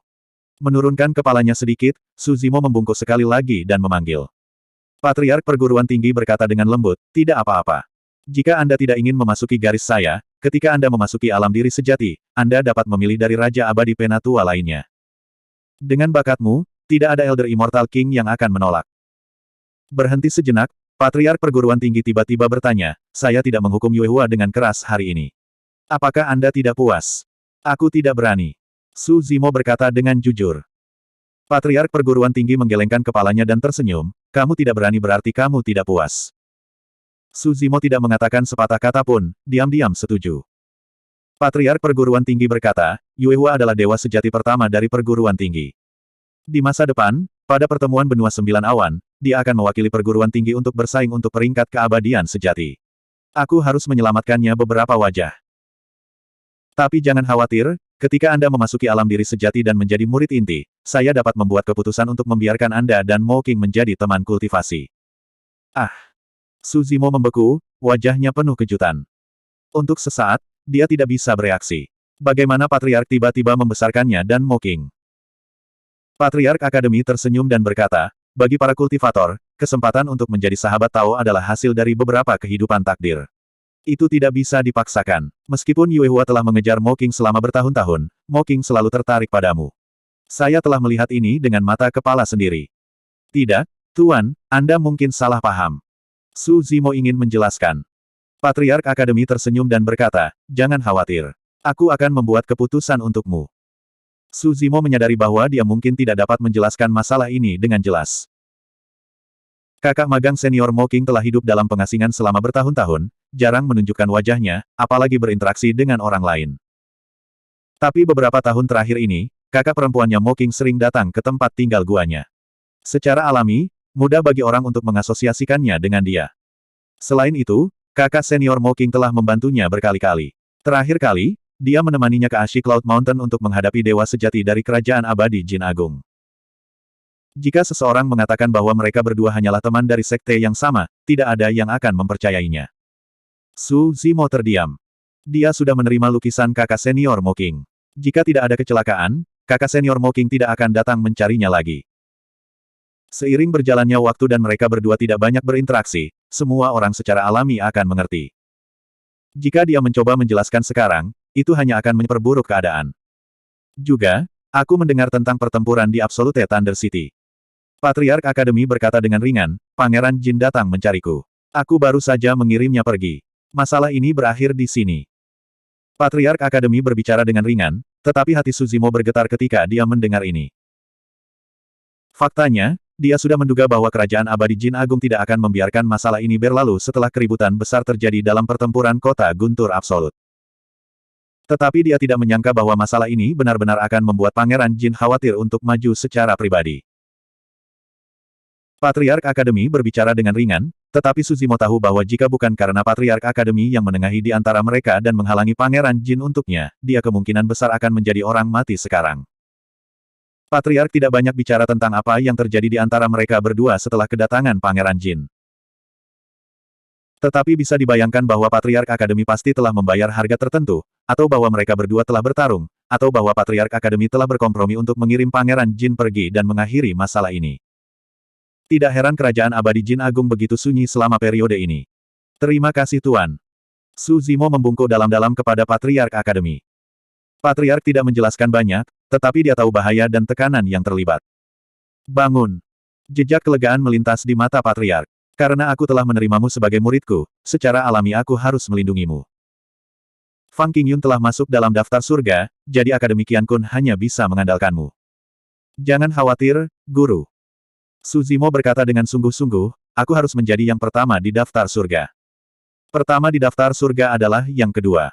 Menurunkan kepalanya sedikit, Su Zimo membungkuk sekali lagi dan memanggil. Patriark perguruan tinggi berkata dengan lembut, tidak apa-apa. Jika Anda tidak ingin memasuki garis saya, ketika Anda memasuki alam diri sejati, Anda dapat memilih dari Raja Abadi Penatua lainnya. Dengan bakatmu, tidak ada Elder Immortal King yang akan menolak. Berhenti sejenak, Patriark perguruan tinggi tiba-tiba bertanya, saya tidak menghukum Yue Hua dengan keras hari ini. Apakah Anda tidak puas? Aku tidak berani. Su Zimo berkata dengan jujur. Patriark perguruan tinggi menggelengkan kepalanya dan tersenyum, kamu tidak berani berarti kamu tidak puas. Su Zimo tidak mengatakan sepatah kata pun, diam-diam setuju. Patriark perguruan tinggi berkata, Yue Hua adalah dewa sejati pertama dari perguruan tinggi. Di masa depan, pada pertemuan benua sembilan awan, dia akan mewakili perguruan tinggi untuk bersaing untuk peringkat keabadian sejati. Aku harus menyelamatkannya beberapa wajah. Tapi jangan khawatir, ketika Anda memasuki alam diri sejati dan menjadi murid inti, saya dapat membuat keputusan untuk membiarkan Anda dan Mo King menjadi teman kultivasi. Ah! Su Zimo membeku, wajahnya penuh kejutan. Untuk sesaat, dia tidak bisa bereaksi. Bagaimana Patriark tiba-tiba membesarkannya dan Mo King? Patriark Akademi tersenyum dan berkata, bagi para kultivator, kesempatan untuk menjadi sahabat Tao adalah hasil dari beberapa kehidupan takdir. Itu tidak bisa dipaksakan. Meskipun Yue Hua telah mengejar Mo King selama bertahun-tahun, Mo King selalu tertarik padamu. Saya telah melihat ini dengan mata kepala sendiri. Tidak, Tuan, Anda mungkin salah paham. Su Zimo ingin menjelaskan. Patriark Akademi tersenyum dan berkata, jangan khawatir. Aku akan membuat keputusan untukmu. Su Zimo menyadari bahwa dia mungkin tidak dapat menjelaskan masalah ini dengan jelas. Kakak magang senior Mo King telah hidup dalam pengasingan selama bertahun-tahun, jarang menunjukkan wajahnya, apalagi berinteraksi dengan orang lain. Tapi beberapa tahun terakhir ini, kakak perempuannya Mo King sering datang ke tempat tinggal guanya. Secara alami, mudah bagi orang untuk mengasosiasikannya dengan dia. Selain itu, kakak senior Mo King telah membantunya berkali-kali. Terakhir kali, dia menemaninya ke Ashi Cloud Mountain untuk menghadapi dewa sejati dari Kerajaan Abadi Jin Agung. Jika seseorang mengatakan bahwa mereka berdua hanyalah teman dari sekte yang sama, tidak ada yang akan mempercayainya. Su Zimo terdiam. Dia sudah menerima lukisan kakak senior Mo King. Jika tidak ada kecelakaan, kakak senior Mo King tidak akan datang mencarinya lagi. Seiring berjalannya waktu dan mereka berdua tidak banyak berinteraksi, semua orang secara alami akan mengerti. Jika dia mencoba menjelaskan sekarang, itu hanya akan memperburuk keadaan. Juga, aku mendengar tentang pertempuran di Absolute Thunder City. Patriark Akademi berkata dengan ringan, Pangeran Jin datang mencariku. Aku baru saja mengirimnya pergi. Masalah ini berakhir di sini. Patriark Akademi berbicara dengan ringan, tetapi hati Suzimo bergetar ketika dia mendengar ini. Faktanya, dia sudah menduga bahwa kerajaan abadi Jin Agung tidak akan membiarkan masalah ini berlalu setelah keributan besar terjadi dalam pertempuran kota Guntur Absolut. Tetapi dia tidak menyangka bahwa masalah ini benar-benar akan membuat Pangeran Jin khawatir untuk maju secara pribadi. Patriark Akademi berbicara dengan ringan, tetapi Suzimo tahu bahwa jika bukan karena Patriark Akademi yang menengahi di antara mereka dan menghalangi Pangeran Jin untuknya, dia kemungkinan besar akan menjadi orang mati sekarang. Patriark tidak banyak bicara tentang apa yang terjadi di antara mereka berdua setelah kedatangan Pangeran Jin. Tetapi bisa dibayangkan bahwa Patriark Akademi pasti telah membayar harga tertentu, atau bahwa mereka berdua telah bertarung, atau bahwa Patriark Akademi telah berkompromi untuk mengirim Pangeran Jin pergi dan mengakhiri masalah ini. Tidak heran kerajaan abadi Jin Agung begitu sunyi selama periode ini. Terima kasih Tuan. Suzimo membungkuk dalam-dalam kepada Patriark Akademi. Patriark tidak menjelaskan banyak, tetapi dia tahu bahaya dan tekanan yang terlibat. Bangun. Jejak kelegaan melintas di mata Patriark. Karena aku telah menerimamu sebagai muridku, secara alami aku harus melindungimu. Fang Qingyun telah masuk dalam daftar surga, jadi Akademi Qiankun hanya bisa mengandalkanmu. Jangan khawatir, Guru. Suzimo berkata dengan sungguh-sungguh, aku harus menjadi yang pertama di daftar surga. Pertama di daftar surga adalah yang kedua.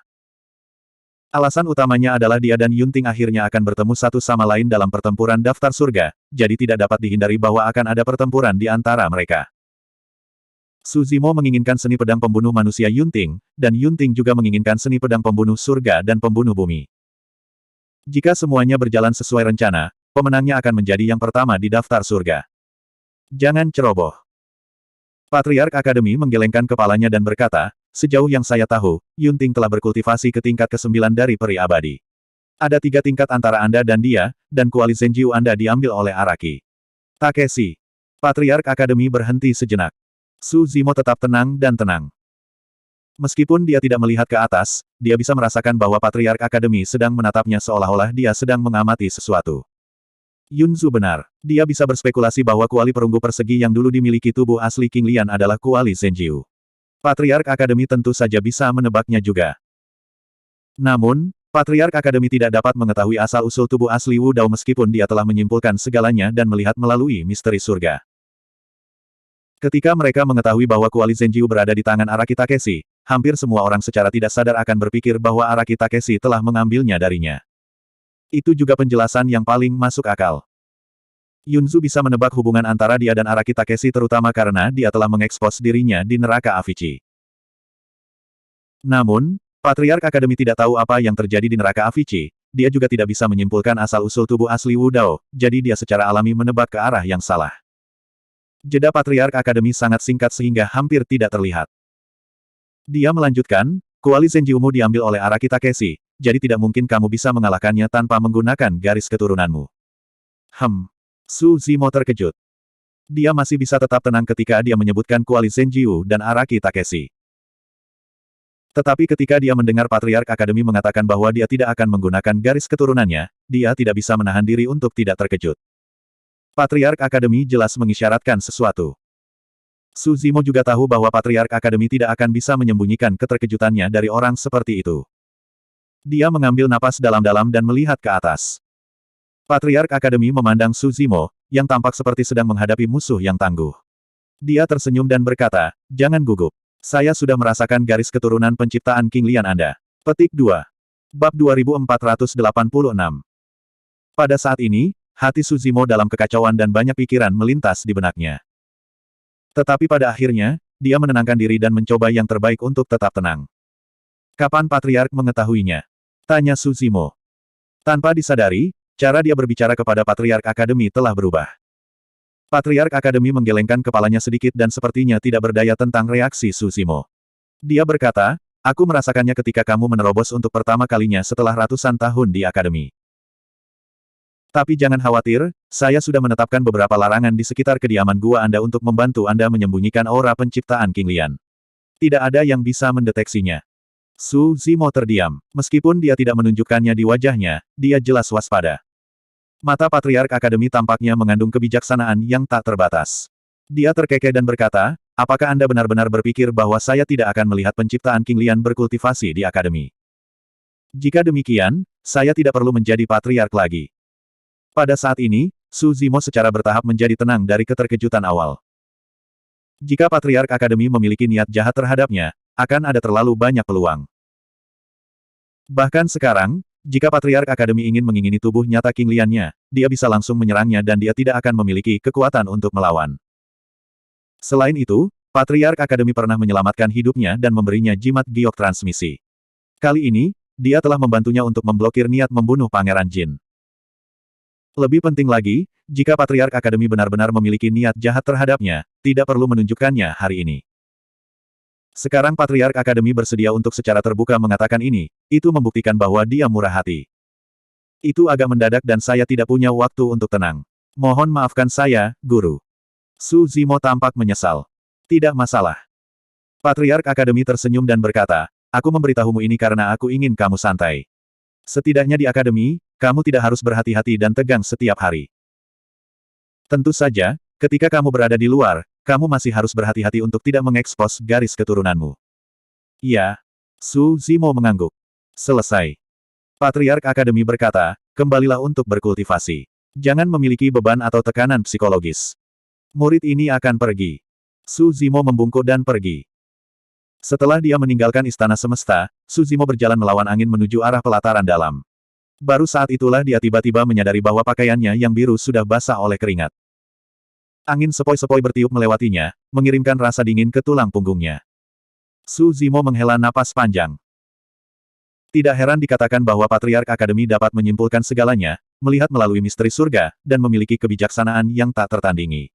Alasan utamanya adalah dia dan Yunting akhirnya akan bertemu satu sama lain dalam pertempuran daftar surga, jadi tidak dapat dihindari bahwa akan ada pertempuran di antara mereka. Suzimo menginginkan seni pedang pembunuh manusia Yunting, dan Yunting juga menginginkan seni pedang pembunuh surga dan pembunuh bumi. Jika semuanya berjalan sesuai rencana, pemenangnya akan menjadi yang pertama di daftar surga. Jangan ceroboh. Patriark Akademi menggelengkan kepalanya dan berkata, sejauh yang saya tahu, Yunting telah berkultivasi ke tingkat ke-9 dari peri abadi. Ada 3 tingkat antara Anda dan dia, dan kuali Zenjiu Anda diambil oleh Araki. Takeshi. Patriark Akademi berhenti sejenak. Suzimo tetap tenang dan tenang. Meskipun dia tidak melihat ke atas, dia bisa merasakan bahwa Patriark Akademi sedang menatapnya seolah-olah dia sedang mengamati sesuatu. Yunzu benar. Dia bisa berspekulasi bahwa kuali perunggu persegi yang dulu dimiliki tubuh asli King Lian adalah kuali Zenjiu. Patriark Akademi tentu saja bisa menebaknya juga. Namun, Patriark Akademi tidak dapat mengetahui asal-usul tubuh asli Wu Dao meskipun dia telah menyimpulkan segalanya dan melihat melalui misteri surga. Ketika mereka mengetahui bahwa kuali Zenjiu berada di tangan Araki Takeshi, hampir semua orang secara tidak sadar akan berpikir bahwa Araki Takeshi telah mengambilnya darinya. Itu juga penjelasan yang paling masuk akal. Yunzu bisa menebak hubungan antara dia dan Araki Takeshi terutama karena dia telah mengekspos dirinya di neraka Avici. Namun, Patriark Akademi tidak tahu apa yang terjadi di neraka Avici, dia juga tidak bisa menyimpulkan asal-usul tubuh asli Wu Dao, jadi dia secara alami menebak ke arah yang salah. Jeda Patriark Akademi sangat singkat sehingga hampir tidak terlihat. Dia melanjutkan, kuali Zenjiumu diambil oleh Araki Takeshi, jadi tidak mungkin kamu bisa mengalahkannya tanpa menggunakan garis keturunanmu. Suzimo terkejut. Dia masih bisa tetap tenang ketika dia menyebutkan kuali Zenjiu dan Araki Takeshi. Tetapi ketika dia mendengar Patriark Akademi mengatakan bahwa dia tidak akan menggunakan garis keturunannya, dia tidak bisa menahan diri untuk tidak terkejut. Patriark Akademi jelas mengisyaratkan sesuatu. Suzimo juga tahu bahwa Patriark Akademi tidak akan bisa menyembunyikan keterkejutannya dari orang seperti itu. Dia mengambil napas dalam-dalam dan melihat ke atas. Patriark Akademi memandang Suzimo, yang tampak seperti sedang menghadapi musuh yang tangguh. Dia tersenyum dan berkata, jangan gugup. Saya sudah merasakan garis keturunan penciptaan King Lian Anda. Petik 2. Bab 2486. Pada saat ini, hati Suzimo dalam kekacauan dan banyak pikiran melintas di benaknya. Tetapi pada akhirnya, dia menenangkan diri dan mencoba yang terbaik untuk tetap tenang. Kapan Patriark mengetahuinya? Tanya Suzimo. Tanpa disadari, cara dia berbicara kepada Patriark Akademi telah berubah. Patriark Akademi menggelengkan kepalanya sedikit dan sepertinya tidak berdaya tentang reaksi Suzimo. Dia berkata, aku merasakannya ketika kamu menerobos untuk pertama kalinya setelah ratusan tahun di Akademi. Tapi jangan khawatir, saya sudah menetapkan beberapa larangan di sekitar kediaman gua Anda untuk membantu Anda menyembunyikan aura penciptaan King Lian. Tidak ada yang bisa mendeteksinya. Su Zimo terdiam. Meskipun dia tidak menunjukkannya di wajahnya, dia jelas waspada. Mata Patriark Akademi tampaknya mengandung kebijaksanaan yang tak terbatas. Dia terkekeh dan berkata, apakah Anda benar-benar berpikir bahwa saya tidak akan melihat penciptaan King Lian berkultivasi di Akademi? Jika demikian, saya tidak perlu menjadi Patriark lagi. Pada saat ini, Su Zimo secara bertahap menjadi tenang dari keterkejutan awal. Jika Patriark Akademi memiliki niat jahat terhadapnya, akan ada terlalu banyak peluang. Bahkan sekarang, jika Patriark Akademi ingin mengingini tubuh nyata King Lian-nya, dia bisa langsung menyerangnya dan dia tidak akan memiliki kekuatan untuk melawan. Selain itu, Patriark Akademi pernah menyelamatkan hidupnya dan memberinya jimat giok transmisi. Kali ini, dia telah membantunya untuk memblokir niat membunuh Pangeran Jin. Lebih penting lagi, jika Patriark Akademi benar-benar memiliki niat jahat terhadapnya, tidak perlu menunjukkannya hari ini. Sekarang Patriark Akademi bersedia untuk secara terbuka mengatakan ini, itu membuktikan bahwa dia murah hati. Itu agak mendadak dan saya tidak punya waktu untuk tenang. Mohon maafkan saya, Guru. Su Zimo tampak menyesal. Tidak masalah. Patriark Akademi tersenyum dan berkata, aku memberitahumu ini karena aku ingin kamu santai. Setidaknya di Akademi, kamu tidak harus berhati-hati dan tegang setiap hari. Tentu saja, ketika kamu berada di luar, kamu masih harus berhati-hati untuk tidak mengekspos garis keturunanmu. Iya. Su Zimo mengangguk. Selesai. Patriark Akademi berkata, kembalilah untuk berkultivasi. Jangan memiliki beban atau tekanan psikologis. Murid ini akan pergi. Su Zimo membungkuk dan pergi. Setelah dia meninggalkan istana semesta, Su Zimo berjalan melawan angin menuju arah pelataran dalam. Baru saat itulah dia tiba-tiba menyadari bahwa pakaiannya yang biru sudah basah oleh keringat. Angin sepoi-sepoi bertiup melewatinya, mengirimkan rasa dingin ke tulang punggungnya. Su Zimo menghela napas panjang. Tidak heran dikatakan bahwa Patriark Akademi dapat menyimpulkan segalanya, melihat melalui misteri surga, dan memiliki kebijaksanaan yang tak tertandingi.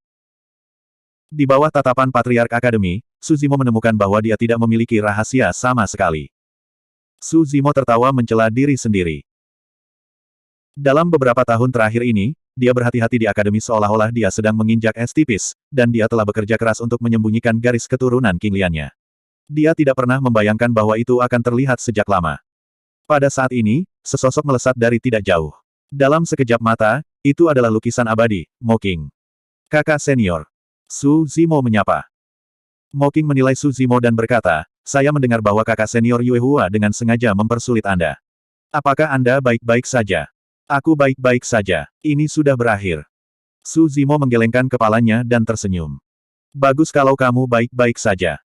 Di bawah tatapan Patriark Akademi, Su Zimo menemukan bahwa dia tidak memiliki rahasia sama sekali. Su Zimo tertawa mencela diri sendiri. Dalam beberapa tahun terakhir ini, dia berhati-hati di Akademi seolah-olah dia sedang menginjak es tipis, dan dia telah bekerja keras untuk menyembunyikan garis keturunan King Lian-nya. Dia tidak pernah membayangkan bahwa itu akan terlihat sejak lama. Pada saat ini, sesosok melesat dari tidak jauh. Dalam sekejap mata, itu adalah lukisan abadi, Mo King. Kakak senior. Su Zimo menyapa. Mo King menilai Su Zimo dan berkata, saya mendengar bahwa kakak senior Yue Hua dengan sengaja mempersulit Anda. Apakah Anda baik-baik saja? Aku baik-baik saja. Ini sudah berakhir. Su Zimo menggelengkan kepalanya dan tersenyum. Bagus kalau kamu baik-baik saja.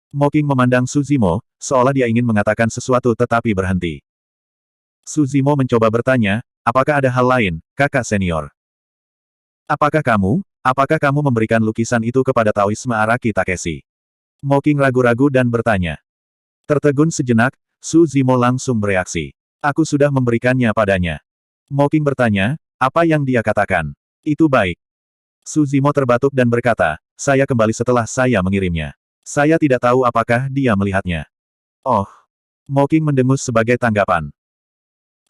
Mo King memandang Su Zimo, seolah dia ingin mengatakan sesuatu tetapi berhenti. Su Zimo mencoba bertanya, apakah ada hal lain, kakak senior? Apakah kamu memberikan lukisan itu kepada Taoisme Araki Takeshi? Mo King ragu-ragu dan bertanya. Tertegun sejenak, Su Zimo langsung bereaksi. Aku sudah memberikannya padanya. Mo King bertanya, apa yang dia katakan? Itu baik. Su Zimo terbatuk dan berkata, saya kembali setelah saya mengirimnya. Saya tidak tahu apakah dia melihatnya. Oh. Mo King mendengus sebagai tanggapan.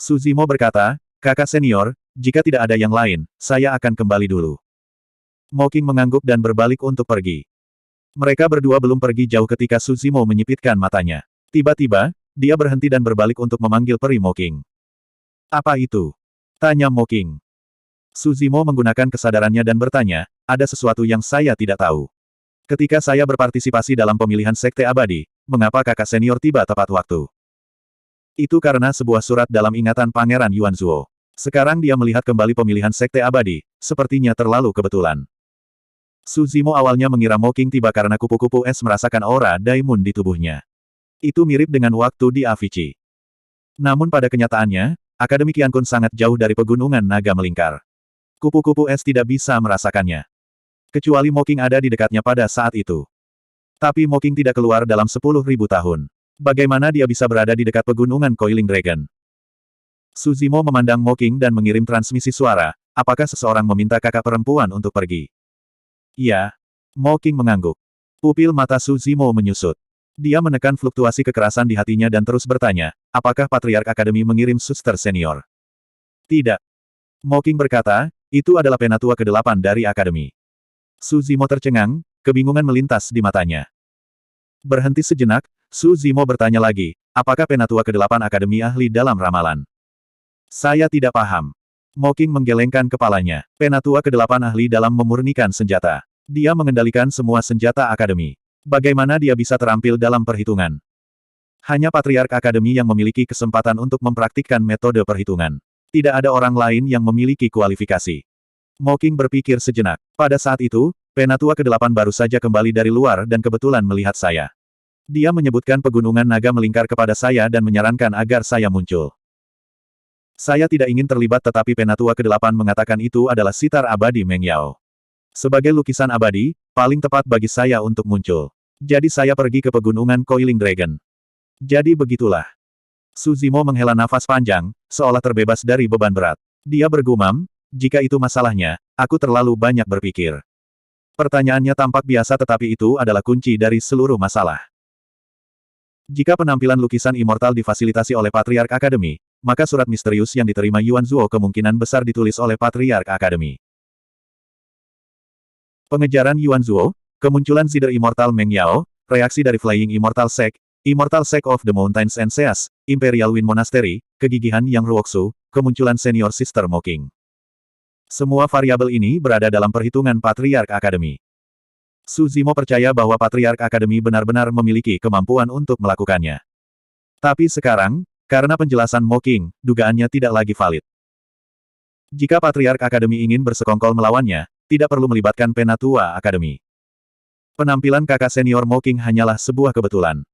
Su Zimo berkata, kakak senior, jika tidak ada yang lain, saya akan kembali dulu. Mo King mengangguk dan berbalik untuk pergi. Mereka berdua belum pergi jauh ketika Su Zimo menyipitkan matanya. Tiba-tiba, dia berhenti dan berbalik untuk memanggil peri Mo King. Apa itu? Tanya Mo King. Su Zimo menggunakan kesadarannya dan bertanya, ada sesuatu yang saya tidak tahu. Ketika saya berpartisipasi dalam pemilihan Sekte Abadi, mengapa kakak senior tiba tepat waktu? Itu karena sebuah surat dalam ingatan Pangeran Yuanzuo. Sekarang dia melihat kembali pemilihan Sekte Abadi, sepertinya terlalu kebetulan. Su Zimo awalnya mengira Mo King tiba karena kupu-kupu es merasakan aura Daimon di tubuhnya. Itu mirip dengan waktu di Avicii. Namun pada kenyataannya, Akademi Qiankun sangat jauh dari pegunungan naga melingkar. Kupu-kupu es tidak bisa merasakannya. Kecuali Mo King ada di dekatnya pada saat itu. Tapi Mo King tidak keluar dalam 10.000 tahun. Bagaimana dia bisa berada di dekat pegunungan Coiling Dragon? Su Zimo memandang Mo King dan mengirim transmisi suara, apakah seseorang meminta kakak perempuan untuk pergi? Iya. Mo King mengangguk. Pupil mata Su Zimo menyusut. Dia menekan fluktuasi kekerasan di hatinya dan terus bertanya, apakah Patriark Akademi mengirim suster senior? Tidak. Mo King berkata, itu adalah penatua ke-8 dari Akademi. Su Zimo tercengang, kebingungan melintas di matanya. Berhenti sejenak, Su Zimo bertanya lagi, apakah Penatua ke-8 Akademi ahli dalam ramalan? Saya tidak paham. Mocking menggelengkan kepalanya. Penatua ke-8 ahli dalam memurnikan senjata. Dia mengendalikan semua senjata Akademi. Bagaimana dia bisa terampil dalam perhitungan? Hanya Patriark Akademi yang memiliki kesempatan untuk mempraktikkan metode perhitungan. Tidak ada orang lain yang memiliki kualifikasi. Mocking berpikir sejenak. Pada saat itu, Penatua ke-8 baru saja kembali dari luar dan kebetulan melihat saya. Dia menyebutkan pegunungan naga melingkar kepada saya dan menyarankan agar saya muncul. Saya tidak ingin terlibat tetapi Penatua ke-8 mengatakan itu adalah sitar abadi Meng Yao. Sebagai lukisan abadi, paling tepat bagi saya untuk muncul. Jadi saya pergi ke pegunungan Coiling Dragon. Jadi begitulah. Su Zimo menghela nafas panjang, seolah terbebas dari beban berat. Dia bergumam, jika itu masalahnya, aku terlalu banyak berpikir. Pertanyaannya tampak biasa tetapi itu adalah kunci dari seluruh masalah. Jika penampilan lukisan immortal difasilitasi oleh Patriark Akademi, maka surat misterius yang diterima Yuan Zuo kemungkinan besar ditulis oleh Patriark Akademi. Pengejaran Yuan Zuo, kemunculan Zider Immortal Meng Yao, reaksi dari Flying Immortal Sect of the Mountains and Seas, Imperial Wind Monastery, kegigihan Yang Ruoxu, kemunculan Senior Sister Mocking. Semua variabel ini berada dalam perhitungan Patriark Akademi. Su Zimo percaya bahwa Patriark Akademi benar-benar memiliki kemampuan untuk melakukannya. Tapi sekarang, karena penjelasan Mocking, dugaannya tidak lagi valid. Jika Patriark Akademi ingin bersekongkol melawannya, tidak perlu melibatkan Penatua Akademi. Penampilan kakak senior Mocking hanyalah sebuah kebetulan.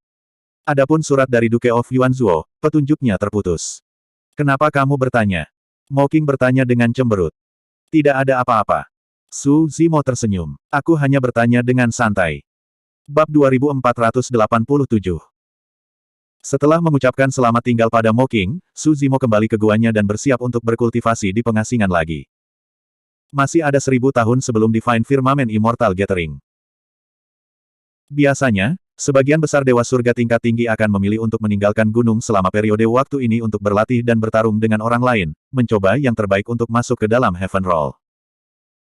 Adapun surat dari Duke of Yuan Zuo, petunjuknya terputus. Kenapa kamu bertanya? Mocking bertanya dengan cemberut. Tidak ada apa-apa. Su Zimo tersenyum. Aku hanya bertanya dengan santai. Bab 2487. Setelah mengucapkan selamat tinggal pada Mocking, Su Zimo kembali ke guanya dan bersiap untuk berkultivasi di pengasingan lagi. Masih ada 1000 tahun sebelum Divine Firmament Immortal Gathering. Biasanya, sebagian besar Dewa Surga tingkat tinggi akan memilih untuk meninggalkan gunung selama periode waktu ini untuk berlatih dan bertarung dengan orang lain, mencoba yang terbaik untuk masuk ke dalam Heaven Roll.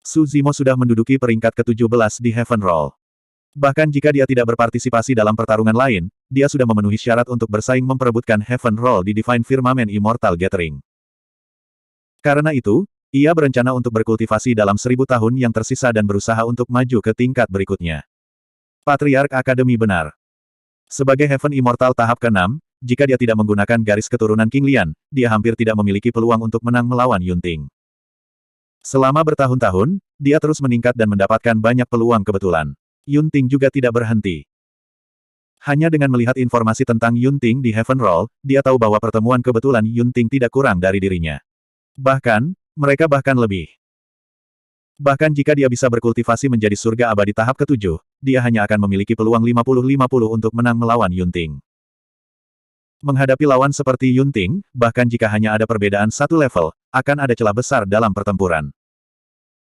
Su Zimo sudah menduduki peringkat ke-17 di Heaven Roll. Bahkan jika dia tidak berpartisipasi dalam pertarungan lain, dia sudah memenuhi syarat untuk bersaing memperebutkan Heaven Roll di Divine Firmament Immortal Gathering. Karena itu, ia berencana untuk berkultivasi dalam 1000 tahun yang tersisa dan berusaha untuk maju ke tingkat berikutnya. Patriark Akademi benar. Sebagai Heaven Immortal tahap ke-6, jika dia tidak menggunakan garis keturunan King Lian, dia hampir tidak memiliki peluang untuk menang melawan Yunting. Selama bertahun-tahun, dia terus meningkat dan mendapatkan banyak peluang kebetulan. Yunting juga tidak berhenti. Hanya dengan melihat informasi tentang Yunting di Heaven Roll, dia tahu bahwa pertemuan kebetulan Yunting tidak kurang dari dirinya. Bahkan, mereka bahkan lebih. Bahkan jika dia bisa berkultivasi menjadi surga abadi tahap ke-7, dia hanya akan memiliki peluang 50-50 untuk menang melawan Yunting. Menghadapi lawan seperti Yunting, bahkan jika hanya ada perbedaan satu level, akan ada celah besar dalam pertempuran.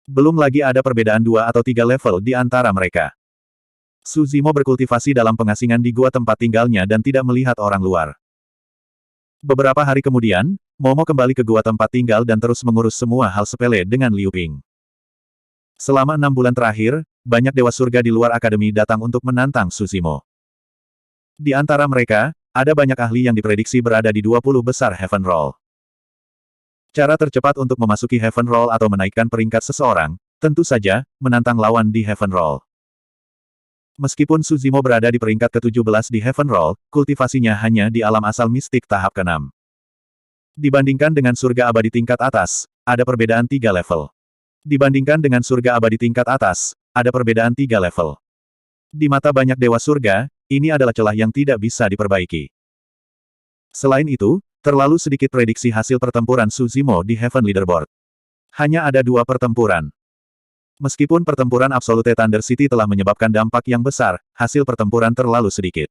Belum lagi ada perbedaan 2 atau 3 level di antara mereka. Su Zimo berkultivasi dalam pengasingan di gua tempat tinggalnya dan tidak melihat orang luar. Beberapa hari kemudian, Momo kembali ke gua tempat tinggal dan terus mengurus semua hal sepele dengan Liu Ping. Selama 6 bulan terakhir, banyak Dewa Surga di luar Akademi datang untuk menantang Su Zimo. Di antara mereka, ada banyak ahli yang diprediksi berada di 20 besar Heaven Roll. Cara tercepat untuk memasuki Heaven Roll atau menaikkan peringkat seseorang, tentu saja, menantang lawan di Heaven Roll. Meskipun Su Zimo berada di peringkat ke-17 di Heaven Roll, kultivasinya hanya di alam asal mistik tahap ke-6. Dibandingkan dengan surga abadi tingkat atas, ada perbedaan 3 level. Dibandingkan dengan surga abadi tingkat atas, ada perbedaan 3 level. Di mata banyak Dewa Surga, ini adalah celah yang tidak bisa diperbaiki. Selain itu, terlalu sedikit prediksi hasil pertempuran Su Zimo di Heaven Leaderboard. Hanya ada 2 pertempuran. Meskipun pertempuran Absolute Thunder City telah menyebabkan dampak yang besar, hasil pertempuran terlalu sedikit.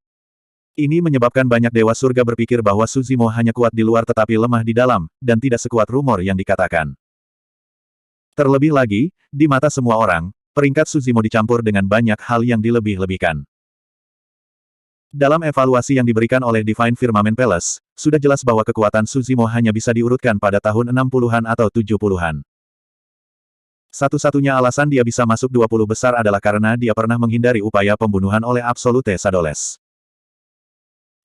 Ini menyebabkan banyak Dewa Surga berpikir bahwa Su Zimo hanya kuat di luar tetapi lemah di dalam, dan tidak sekuat rumor yang dikatakan. Terlebih lagi, di mata semua orang, peringkat Su Zimo dicampur dengan banyak hal yang dilebih-lebihkan. Dalam evaluasi yang diberikan oleh Divine Firmament Palace, sudah jelas bahwa kekuatan Su Zimo hanya bisa diurutkan pada tahun 60-an atau 70-an. Satu-satunya alasan dia bisa masuk 20 besar adalah karena dia pernah menghindari upaya pembunuhan oleh Absolute Shadows.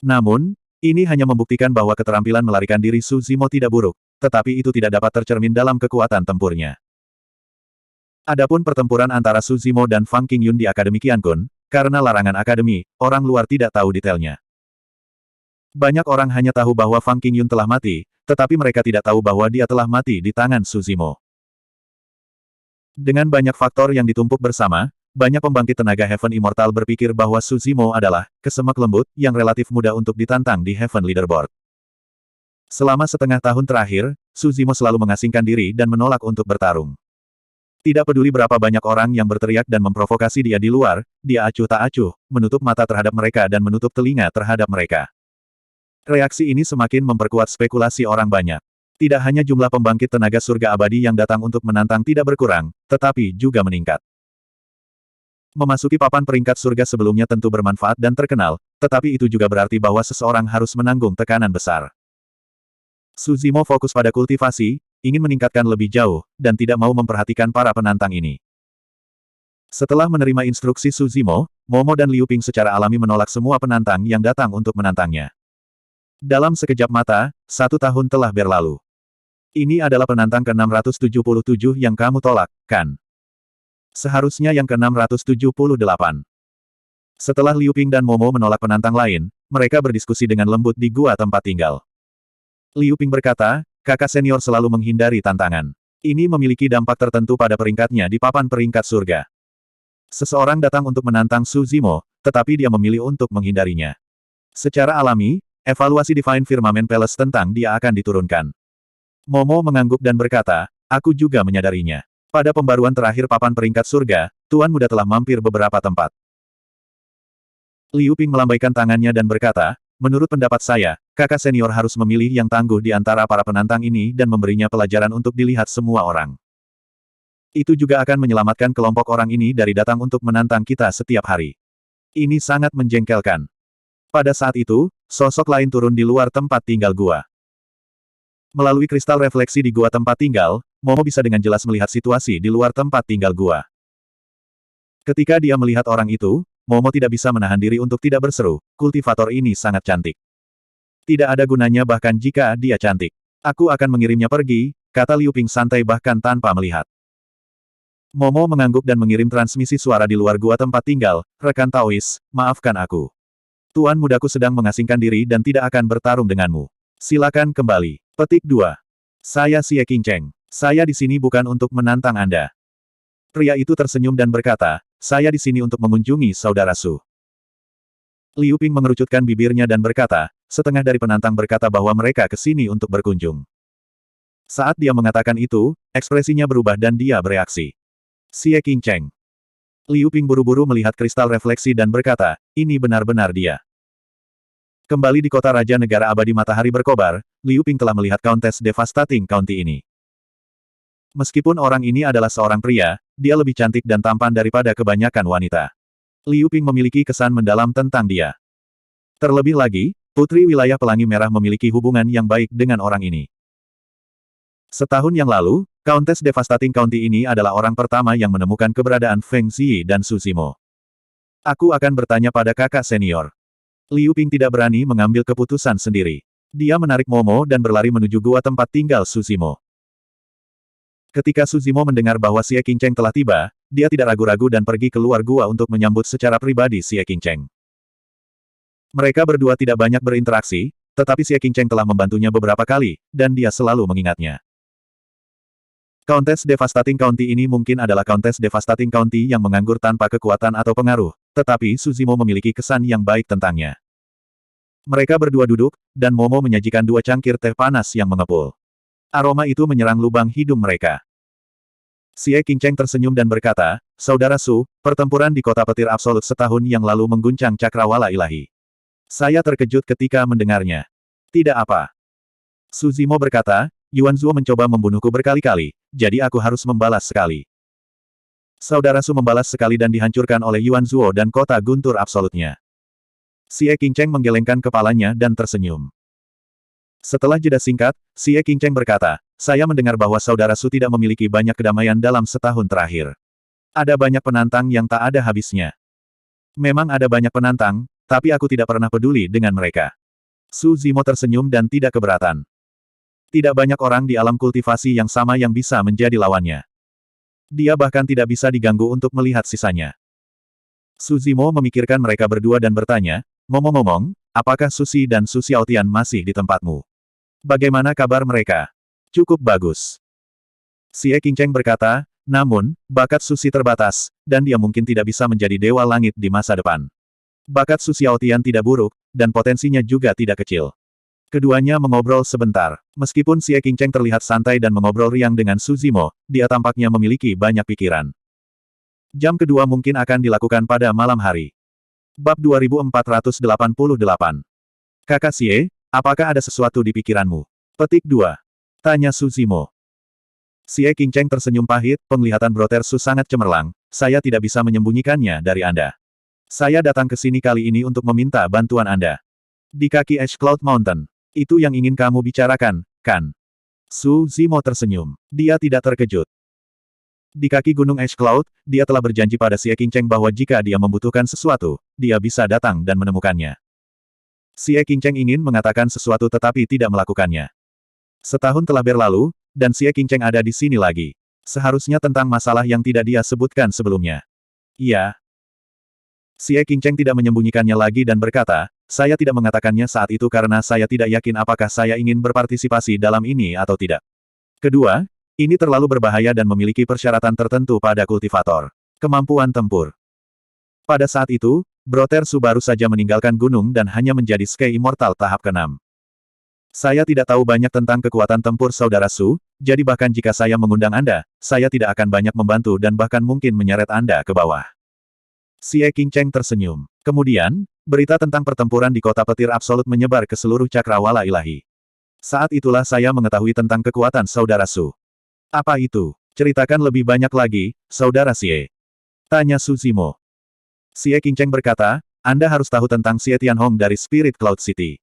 Namun, ini hanya membuktikan bahwa keterampilan melarikan diri Su Zimo tidak buruk, tetapi itu tidak dapat tercermin dalam kekuatan tempurnya. Adapun pertempuran antara Su Zimo dan Fang Qingyun di Akademi Qiankun, karena larangan akademi, orang luar tidak tahu detailnya. Banyak orang hanya tahu bahwa Fang Qingyun telah mati, tetapi mereka tidak tahu bahwa dia telah mati di tangan Su Zimo. Dengan banyak faktor yang ditumpuk bersama, banyak pembangkit tenaga Heaven Immortal berpikir bahwa Su Zimo adalah kesemek lembut yang relatif mudah untuk ditantang di Heaven Leaderboard. Selama setengah tahun terakhir, Su Zimo selalu mengasingkan diri dan menolak untuk bertarung. Tidak peduli berapa banyak orang yang berteriak dan memprovokasi dia di luar, dia acuh tak acuh, menutup mata terhadap mereka dan menutup telinga terhadap mereka. Reaksi ini semakin memperkuat spekulasi orang banyak. Tidak hanya jumlah pembangkit tenaga surga abadi yang datang untuk menantang tidak berkurang, tetapi juga meningkat. Memasuki papan peringkat surga sebelumnya tentu bermanfaat dan terkenal, tetapi itu juga berarti bahwa seseorang harus menanggung tekanan besar. Su Zimo fokus pada kultivasi, ingin meningkatkan lebih jauh, dan tidak mau memperhatikan para penantang ini. Setelah menerima instruksi Su Zimo, Momo dan Liu Ping secara alami menolak semua penantang yang datang untuk menantangnya. Dalam sekejap mata, 1 tahun telah berlalu. Ini adalah penantang ke-677 yang kamu tolak, kan? Seharusnya yang ke-678. Setelah Liu Ping dan Momo menolak penantang lain, mereka berdiskusi dengan lembut di gua tempat tinggal. Liu Ping berkata, kakak senior selalu menghindari tantangan. Ini memiliki dampak tertentu pada peringkatnya di papan peringkat surga. Seseorang datang untuk menantang Su Zimo, tetapi dia memilih untuk menghindarinya. Secara alami, evaluasi Divine Firmament Palace tentang dia akan diturunkan. Momo mengangguk dan berkata, aku juga menyadarinya. Pada pembaruan terakhir papan peringkat surga, Tuan Muda telah mampir beberapa tempat. Liu Ping melambaikan tangannya dan berkata, menurut pendapat saya, kakak senior harus memilih yang tangguh di antara para penantang ini dan memberinya pelajaran untuk dilihat semua orang. Itu juga akan menyelamatkan kelompok orang ini dari datang untuk menantang kita setiap hari. Ini sangat menjengkelkan. Pada saat itu, sosok lain turun di luar tempat tinggal gua. Melalui kristal refleksi di gua tempat tinggal, Momo bisa dengan jelas melihat situasi di luar tempat tinggal gua. Ketika dia melihat orang itu, Momo tidak bisa menahan diri untuk tidak berseru, kultivator ini sangat cantik. Tidak ada gunanya bahkan jika dia cantik. Aku akan mengirimnya pergi, kata Liu Ping santai bahkan tanpa melihat. Momo mengangguk dan mengirim transmisi suara di luar gua tempat tinggal, rekan Taois, maafkan aku. Tuan mudaku sedang mengasingkan diri dan tidak akan bertarung denganmu. Silakan kembali. Petik 2. Saya Xie Qingcheng. Saya di sini bukan untuk menantang Anda. Pria itu tersenyum dan berkata, saya di sini untuk mengunjungi saudara Su. Liu Ping mengerucutkan bibirnya dan berkata, setengah dari penantang berkata bahwa mereka ke sini untuk berkunjung. Saat dia mengatakan itu, ekspresinya berubah dan dia bereaksi. Xie Qingcheng. Liu Ping buru-buru melihat kristal refleksi dan berkata, ini benar-benar dia. Kembali di kota Raja Negara Abadi Matahari berkobar, Liu Ping telah melihat Countess Devastating County ini. Meskipun orang ini adalah seorang pria, dia lebih cantik dan tampan daripada kebanyakan wanita. Liu Ping memiliki kesan mendalam tentang dia. Terlebih lagi, Putri Wilayah Pelangi Merah memiliki hubungan yang baik dengan orang ini. Setahun yang lalu, Countess Devastating County ini adalah orang pertama yang menemukan keberadaan Feng Ziyi dan Su Zimo. Aku akan bertanya pada kakak senior. Liu Ping tidak berani mengambil keputusan sendiri. Dia menarik Momo dan berlari menuju gua tempat tinggal Su Zimo. Ketika Su Zimo mendengar bahwa Xie Qingcheng telah tiba, dia tidak ragu-ragu dan pergi keluar gua untuk menyambut secara pribadi Xie Qingcheng. Mereka berdua tidak banyak berinteraksi, tetapi Xie Qingcheng telah membantunya beberapa kali, dan dia selalu mengingatnya. Countess Devastating County ini mungkin adalah Countess Devastating County yang menganggur tanpa kekuatan atau pengaruh, tetapi Su Zimo memiliki kesan yang baik tentangnya. Mereka berdua duduk, dan Momo menyajikan 2 cangkir teh panas yang mengepul. Aroma itu menyerang lubang hidung mereka. Xie Qingcheng tersenyum dan berkata, Saudara Su, pertempuran di kota petir absolut setahun yang lalu mengguncang cakrawala ilahi. Saya terkejut ketika mendengarnya. Tidak apa. Su Zimo berkata, Yuan Zuo mencoba membunuhku berkali-kali, jadi aku harus membalas sekali. Saudara Su membalas sekali dan dihancurkan oleh Yuan Zuo dan kota guntur absolutnya. Xie Qingcheng menggelengkan kepalanya dan tersenyum. Setelah jeda singkat, Xie Qingcheng berkata, saya mendengar bahwa saudara Su tidak memiliki banyak kedamaian dalam setahun terakhir. Ada banyak penantang yang tak ada habisnya. Memang ada banyak penantang, tapi aku tidak pernah peduli dengan mereka. Su Zimo tersenyum dan tidak keberatan. Tidak banyak orang di alam kultivasi yang sama yang bisa menjadi lawannya. Dia bahkan tidak bisa diganggu untuk melihat sisanya. Su Zimo memikirkan mereka berdua dan bertanya, ngomong-ngomong, apakah Susi dan Su Xiaotian masih di tempatmu? Bagaimana kabar mereka? Cukup bagus. Xie Qingcheng berkata, namun, bakat Susi terbatas, dan dia mungkin tidak bisa menjadi dewa langit di masa depan. Bakat Su Xiaotian tidak buruk, dan potensinya juga tidak kecil. Keduanya mengobrol sebentar. Meskipun Xie Qingcheng terlihat santai dan mengobrol riang dengan Su Zimo, dia tampaknya memiliki banyak pikiran. Jam kedua mungkin akan dilakukan pada malam hari. Bab 2488. Kakak Xie, apakah ada sesuatu di pikiranmu? Petik 2. Tanya Su Zimo. Xie Qingcheng tersenyum pahit, penglihatan Brother Su sangat cemerlang, saya tidak bisa menyembunyikannya dari Anda. Saya datang ke sini kali ini untuk meminta bantuan Anda. Di kaki Ash Cloud Mountain. Itu yang ingin kamu bicarakan, kan? Su Zimo tersenyum. Dia tidak terkejut. Di kaki Gunung Ash Cloud, dia telah berjanji pada Xie Qingcheng bahwa jika dia membutuhkan sesuatu, dia bisa datang dan menemukannya. Xie Qingcheng ingin mengatakan sesuatu tetapi tidak melakukannya. Setahun telah berlalu, dan Xie Qingcheng ada di sini lagi. Seharusnya tentang masalah yang tidak dia sebutkan sebelumnya. Iya. Xie Qingcheng tidak menyembunyikannya lagi dan berkata, saya tidak mengatakannya saat itu karena saya tidak yakin apakah saya ingin berpartisipasi dalam ini atau tidak. Kedua, ini terlalu berbahaya dan memiliki persyaratan tertentu pada kultivator. Kemampuan tempur. Pada saat itu, Brother Su baru saja meninggalkan gunung dan hanya menjadi Sky Immortal tahap ke-6. Saya tidak tahu banyak tentang kekuatan tempur saudara Su, jadi bahkan jika saya mengundang Anda, saya tidak akan banyak membantu dan bahkan mungkin menyeret Anda ke bawah. Xie Qingcheng tersenyum. Kemudian, berita tentang pertempuran di kota petir absolut menyebar ke seluruh cakrawala ilahi. Saat itulah saya mengetahui tentang kekuatan saudara Su. Apa itu? Ceritakan lebih banyak lagi, saudara Xie. Tanya Su Zimo. Xie Qingcheng berkata, Anda harus tahu tentang Xie Tianhong dari Spirit Cloud City.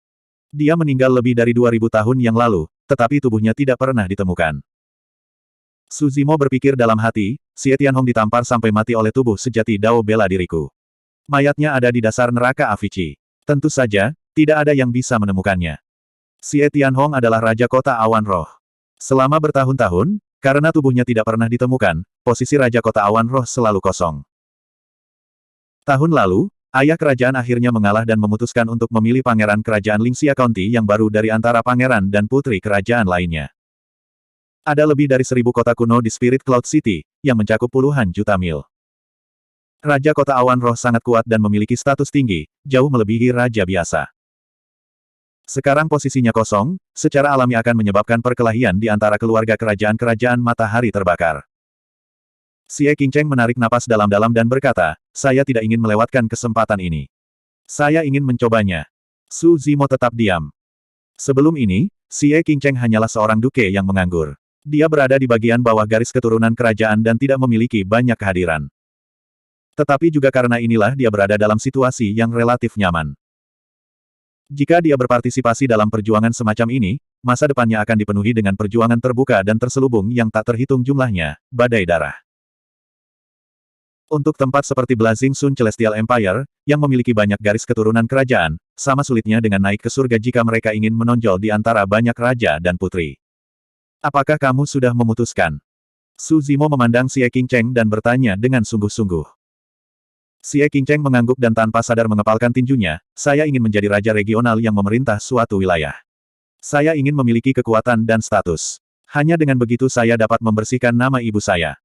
Dia meninggal lebih dari 2000 tahun yang lalu, tetapi tubuhnya tidak pernah ditemukan. Su Zimo berpikir dalam hati, Xie Tianhong ditampar sampai mati oleh tubuh sejati Dao bela diriku. Mayatnya ada di dasar neraka Avici. Tentu saja, tidak ada yang bisa menemukannya. Xie Tianhong adalah Raja Kota Awan Roh. Selama bertahun-tahun, karena tubuhnya tidak pernah ditemukan, posisi Raja Kota Awan Roh selalu kosong. Tahun lalu, ayah kerajaan akhirnya mengalah dan memutuskan untuk memilih Pangeran Kerajaan Lingxia County yang baru dari antara pangeran dan putri kerajaan lainnya. Ada lebih dari 1000 kota kuno di Spirit Cloud City, yang mencakup puluhan juta mil. Raja Kota Awan Roh sangat kuat dan memiliki status tinggi, jauh melebihi raja biasa. Sekarang posisinya kosong, secara alami akan menyebabkan perkelahian di antara keluarga kerajaan-kerajaan matahari terbakar. Xie Qingcheng menarik napas dalam-dalam dan berkata, saya tidak ingin melewatkan kesempatan ini. Saya ingin mencobanya. Su Zimo tetap diam. Sebelum ini, Xie Qingcheng hanyalah seorang duke yang menganggur. Dia berada di bagian bawah garis keturunan kerajaan dan tidak memiliki banyak kehadiran. Tetapi juga karena inilah dia berada dalam situasi yang relatif nyaman. Jika dia berpartisipasi dalam perjuangan semacam ini, masa depannya akan dipenuhi dengan perjuangan terbuka dan terselubung yang tak terhitung jumlahnya, badai darah. Untuk tempat seperti Blazing Sun Celestial Empire, yang memiliki banyak garis keturunan kerajaan, sama sulitnya dengan naik ke surga jika mereka ingin menonjol di antara banyak raja dan putri. Apakah kamu sudah memutuskan? Su Zimo memandang Xie Qingcheng dan bertanya dengan sungguh-sungguh. Xie Qingcheng mengangguk dan tanpa sadar mengepalkan tinjunya, saya ingin menjadi raja regional yang memerintah suatu wilayah. Saya ingin memiliki kekuatan dan status. Hanya dengan begitu saya dapat membersihkan nama ibu saya.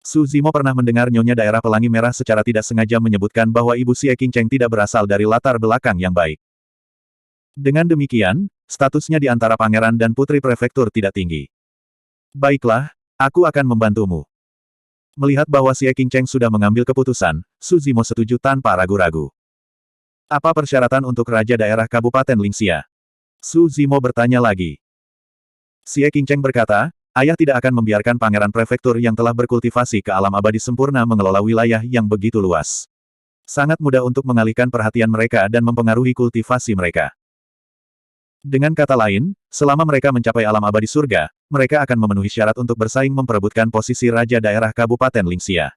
Su Zimo pernah mendengar Nyonya Daerah Pelangi Merah secara tidak sengaja menyebutkan bahwa ibu Xie Qingcheng tidak berasal dari latar belakang yang baik. Dengan demikian, statusnya di antara pangeran dan putri prefektur tidak tinggi. Baiklah, aku akan membantumu. Melihat bahwa Xie Qingcheng sudah mengambil keputusan, Su Zimo setuju tanpa ragu-ragu. Apa persyaratan untuk Raja Daerah Kabupaten Lingxia? Su Zimo bertanya lagi. Xie Qingcheng berkata, ayah tidak akan membiarkan pangeran prefektur yang telah berkultivasi ke alam abadi sempurna mengelola wilayah yang begitu luas. Sangat mudah untuk mengalihkan perhatian mereka dan mempengaruhi kultivasi mereka. Dengan kata lain, selama mereka mencapai alam abadi surga, mereka akan memenuhi syarat untuk bersaing memperebutkan posisi Raja Daerah Kabupaten Lingxia.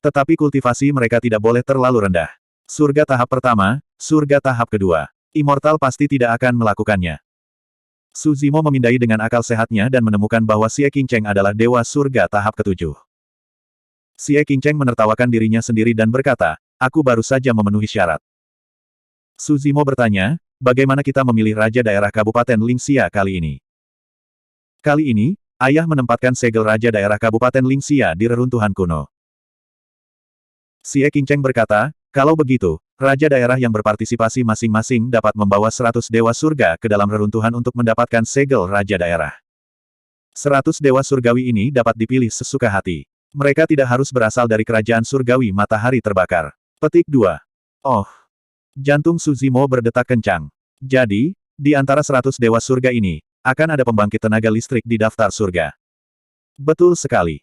Tetapi kultivasi mereka tidak boleh terlalu rendah. Surga tahap pertama, surga tahap kedua. Immortal pasti tidak akan melakukannya. Su Zimo memindai dengan akal sehatnya dan menemukan bahwa Xie Qingcheng adalah dewa surga tahap ketujuh. Xie Qingcheng menertawakan dirinya sendiri dan berkata, aku baru saja memenuhi syarat. Su Zimo bertanya, bagaimana kita memilih raja daerah Kabupaten Lingxia kali ini? Kali ini, ayah menempatkan segel raja daerah Kabupaten Lingxia di reruntuhan kuno. Xie Qingcheng berkata, kalau begitu, raja daerah yang berpartisipasi masing-masing dapat membawa 100 dewa surga ke dalam reruntuhan untuk mendapatkan segel raja daerah. 100 dewa surgawi ini dapat dipilih sesuka hati. Mereka tidak harus berasal dari kerajaan surgawi matahari terbakar. Petik 2. Oh. Jantung Su Zimo berdetak kencang. Jadi, di antara 100 dewa surga ini, akan ada pembangkit tenaga listrik di daftar surga. Betul sekali.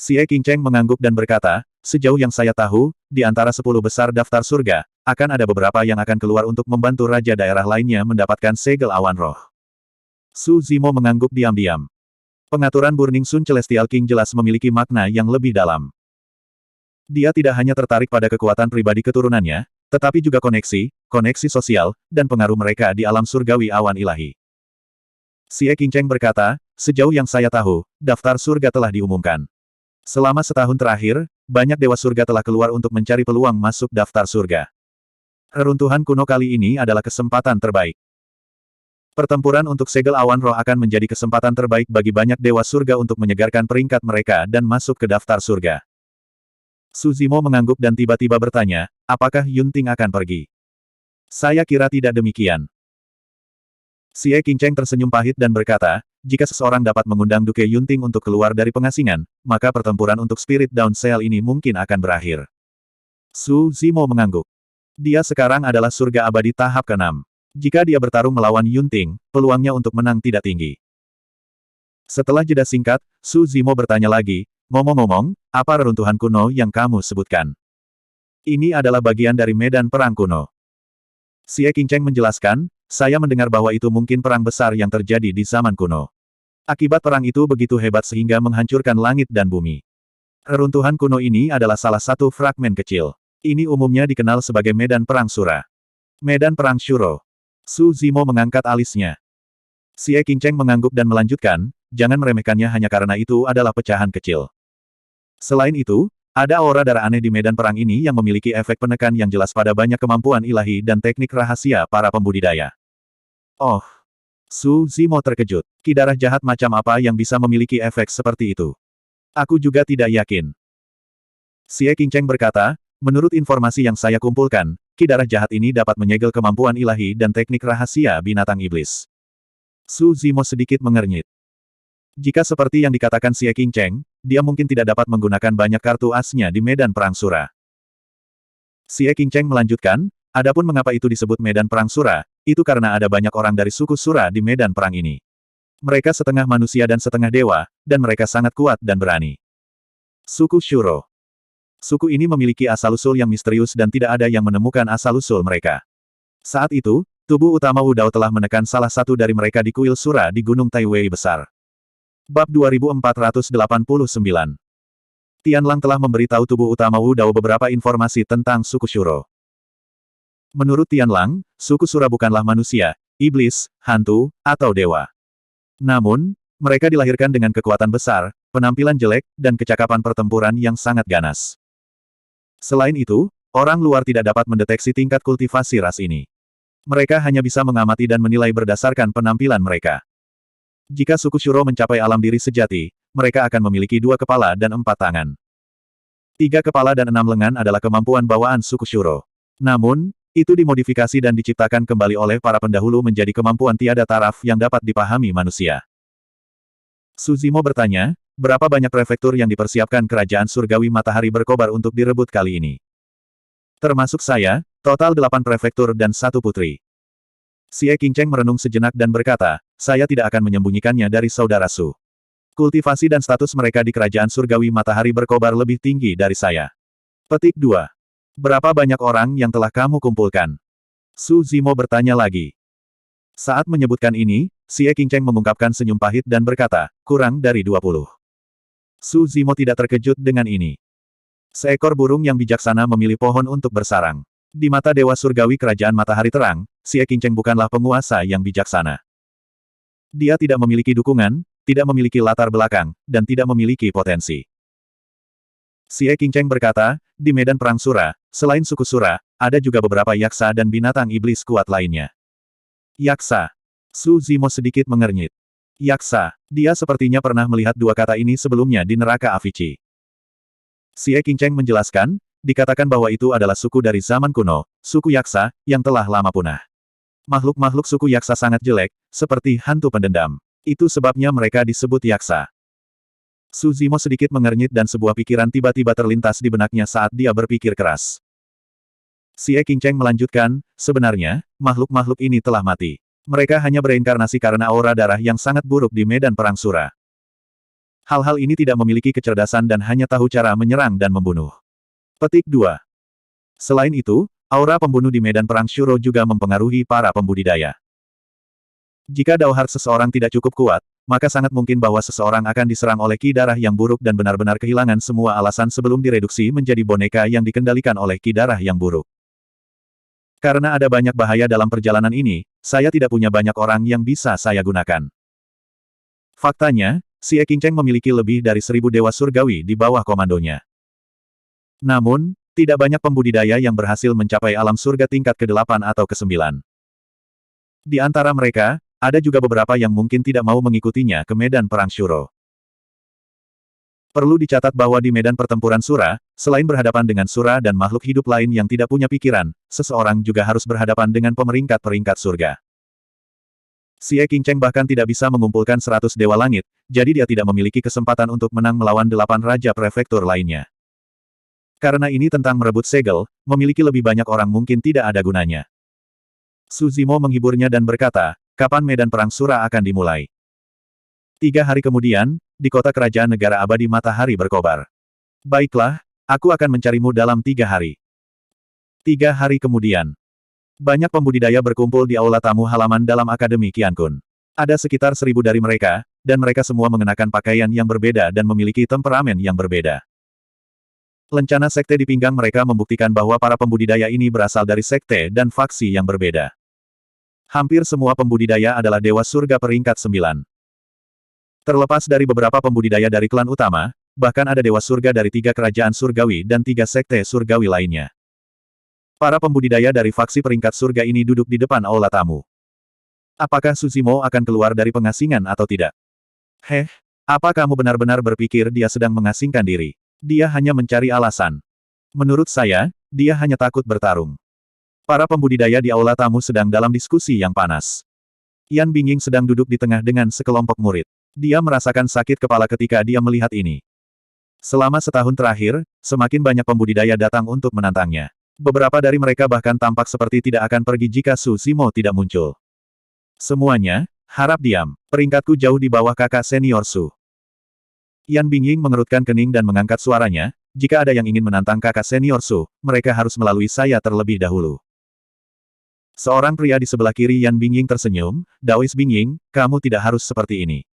Xie Qingcheng mengangguk dan berkata, sejauh yang saya tahu, di antara 10 besar daftar surga, akan ada beberapa yang akan keluar untuk membantu raja daerah lainnya mendapatkan segel awan roh. Su Zimo mengangguk diam-diam. Pengaturan Burning Sun Celestial King jelas memiliki makna yang lebih dalam. Dia tidak hanya tertarik pada kekuatan pribadi keturunannya, tetapi juga koneksi sosial, dan pengaruh mereka di alam surgawi awan ilahi. Xie Qingcheng berkata, sejauh yang saya tahu, daftar surga telah diumumkan. Selama setahun terakhir, banyak dewa surga telah keluar untuk mencari peluang masuk daftar surga. Reruntuhan kuno kali ini adalah kesempatan terbaik. Pertempuran untuk segel awan roh akan menjadi kesempatan terbaik bagi banyak dewa surga untuk menyegarkan peringkat mereka dan masuk ke daftar surga. Su Zimo mengangguk dan tiba-tiba bertanya, apakah Yunting akan pergi? Saya kira tidak demikian. Xie Qingcheng tersenyum pahit dan berkata, jika seseorang dapat mengundang Duke Yunting untuk keluar dari pengasingan, maka pertempuran untuk Spirit Down Cell ini mungkin akan berakhir. Su Zimo mengangguk. Dia sekarang adalah surga abadi tahap ke-6. Jika dia bertarung melawan Yunting, peluangnya untuk menang tidak tinggi. Setelah jeda singkat, Su Zimo bertanya lagi, ngomong-ngomong, apa reruntuhan kuno yang kamu sebutkan? Ini adalah bagian dari medan perang kuno. Xie Qingcheng menjelaskan, saya mendengar bahwa itu mungkin perang besar yang terjadi di zaman kuno. Akibat perang itu begitu hebat sehingga menghancurkan langit dan bumi. Reruntuhan kuno ini adalah salah satu fragmen kecil. Ini umumnya dikenal sebagai medan perang Sura. Medan perang Shuro. Su Zimo mengangkat alisnya. Xie Qingcheng mengangguk dan melanjutkan, jangan meremehkannya hanya karena itu adalah pecahan kecil. Selain itu, ada aura darah aneh di medan perang ini yang memiliki efek penekan yang jelas pada banyak kemampuan ilahi dan teknik rahasia para pembudidaya. Oh. Su Zimo terkejut. Ki darah jahat macam apa yang bisa memiliki efek seperti itu? Aku juga tidak yakin. Xie Qingcheng berkata, menurut informasi yang saya kumpulkan, ki darah jahat ini dapat menyegel kemampuan ilahi dan teknik rahasia binatang iblis. Su Zimo sedikit mengernyit. Jika seperti yang dikatakan Xie Qingcheng, dia mungkin tidak dapat menggunakan banyak kartu asnya di medan perang Sura. Xie Qingcheng melanjutkan, adapun mengapa itu disebut medan perang Sura, itu karena ada banyak orang dari suku Sura di medan perang ini. Mereka setengah manusia dan setengah dewa, dan mereka sangat kuat dan berani. Suku Shuro. Suku ini memiliki asal-usul yang misterius dan tidak ada yang menemukan asal-usul mereka. Saat itu, tubuh utama Wu Dao telah menekan salah satu dari mereka di kuil Sura di Gunung Taiwei Besar. Bab 2489. Tianlang telah memberitahu tubuh utama Wu Dao beberapa informasi tentang suku Shuro. Menurut Tianlang, suku Sura bukanlah manusia, iblis, hantu, atau dewa. Namun, mereka dilahirkan dengan kekuatan besar, penampilan jelek, dan kecakapan pertempuran yang sangat ganas. Selain itu, orang luar tidak dapat mendeteksi tingkat kultivasi ras ini. Mereka hanya bisa mengamati dan menilai berdasarkan penampilan mereka. Jika suku Shuro mencapai alam diri sejati, mereka akan memiliki 2 kepala dan 4 tangan. 3 kepala dan 6 lengan adalah kemampuan bawaan suku Shuro. Namun, itu dimodifikasi dan diciptakan kembali oleh para pendahulu menjadi kemampuan tiada taraf yang dapat dipahami manusia. Su Zimo bertanya, berapa banyak prefektur yang dipersiapkan Kerajaan Surgawi Matahari Berkobar untuk direbut kali ini? Termasuk saya, total 8 prefektur dan 1 putri. Xie Qingcheng merenung sejenak dan berkata, saya tidak akan menyembunyikannya dari saudara Su. Kultivasi dan status mereka di Kerajaan Surgawi Matahari Berkobar lebih tinggi dari saya. Petik 2. Berapa banyak orang yang telah kamu kumpulkan? Su Zimo bertanya lagi. Saat menyebutkan ini, Xie Qingcheng mengungkapkan senyum pahit dan berkata, kurang dari 20. Su Zimo tidak terkejut dengan ini. Seekor burung yang bijaksana memilih pohon untuk bersarang. Di mata Dewa Surgawi Kerajaan Matahari Terang, Xie Qingcheng bukanlah penguasa yang bijaksana. Dia tidak memiliki dukungan, tidak memiliki latar belakang, dan tidak memiliki potensi. Xie Qingcheng berkata, di medan perang Sura, selain suku Sura, ada juga beberapa yaksa dan binatang iblis kuat lainnya. Yaksa. Su Zimo sedikit mengernyit. Yaksa. Dia sepertinya pernah melihat dua kata ini sebelumnya di neraka Avici. Xie Qingcheng menjelaskan, dikatakan bahwa itu adalah suku dari zaman kuno, suku yaksa, yang telah lama punah. Makhluk-makhluk suku yaksa sangat jelek, seperti hantu pendendam. Itu sebabnya mereka disebut yaksa. Su Zimo sedikit mengernyit dan sebuah pikiran tiba-tiba terlintas di benaknya saat dia berpikir keras. Xie Qingcheng melanjutkan, sebenarnya, makhluk-makhluk ini telah mati. Mereka hanya bereinkarnasi karena aura darah yang sangat buruk di medan perang Sura. Hal-hal ini tidak memiliki kecerdasan dan hanya tahu cara menyerang dan membunuh. Petik 2. Selain itu, aura pembunuh di medan perang Shuro juga mempengaruhi para pembudidaya. Jika Dauhart seseorang tidak cukup kuat, maka sangat mungkin bahwa seseorang akan diserang oleh ki darah yang buruk dan benar-benar kehilangan semua alasan sebelum direduksi menjadi boneka yang dikendalikan oleh ki darah yang buruk. Karena ada banyak bahaya dalam perjalanan ini, saya tidak punya banyak orang yang bisa saya gunakan. Faktanya, Xie Qingcheng memiliki lebih dari 1000 dewa surgawi di bawah komandonya. Namun, tidak banyak pembudidaya yang berhasil mencapai alam surga tingkat ke-8 atau ke-9. Di antara mereka, ada juga beberapa yang mungkin tidak mau mengikutinya ke medan perang Shuro. Perlu dicatat bahwa di medan pertempuran Sura, selain berhadapan dengan Sura dan makhluk hidup lain yang tidak punya pikiran, seseorang juga harus berhadapan dengan pemeringkat-peringkat surga. Xie Qingcheng bahkan tidak bisa mengumpulkan 100 dewa langit, jadi dia tidak memiliki kesempatan untuk menang melawan 8 raja prefektur lainnya. Karena ini tentang merebut segel, memiliki lebih banyak orang mungkin tidak ada gunanya. Su Zimo menghiburnya dan berkata, kapan medan perang Sura akan dimulai? 3 hari kemudian, di kota kerajaan negara abadi matahari berkobar. Baiklah, aku akan mencarimu dalam 3 hari. 3 hari kemudian. Banyak pembudidaya berkumpul di aula tamu halaman dalam Akademi Qiankun. Ada sekitar 1000 dari mereka, dan mereka semua mengenakan pakaian yang berbeda dan memiliki temperamen yang berbeda. Lencana sekte di pinggang mereka membuktikan bahwa para pembudidaya ini berasal dari sekte dan faksi yang berbeda. Hampir semua pembudidaya adalah dewa surga peringkat 9. Terlepas dari beberapa pembudidaya dari klan utama, bahkan ada dewa surga dari 3 kerajaan surgawi dan 3 sekte surgawi lainnya. Para pembudidaya dari faksi peringkat surga ini duduk di depan aula tamu. Apakah Su Zimo akan keluar dari pengasingan atau tidak? Apa kamu benar-benar berpikir dia sedang mengasingkan diri? Dia hanya mencari alasan. Menurut saya, dia hanya takut bertarung. Para pembudidaya di aula tamu sedang dalam diskusi yang panas. Yan Bingying sedang duduk di tengah dengan sekelompok murid. Dia merasakan sakit kepala ketika dia melihat ini. Selama setahun terakhir, semakin banyak pembudidaya datang untuk menantangnya. Beberapa dari mereka bahkan tampak seperti tidak akan pergi jika Su Zimo tidak muncul. Semuanya, harap diam. Peringkatku jauh di bawah kakak senior Su. Yan Bingying mengerutkan kening dan mengangkat suaranya, jika ada yang ingin menantang kakak senior Su, mereka harus melalui saya terlebih dahulu. Seorang pria di sebelah kiri Yan Bingying tersenyum, Daois Bingying, kamu tidak harus seperti ini.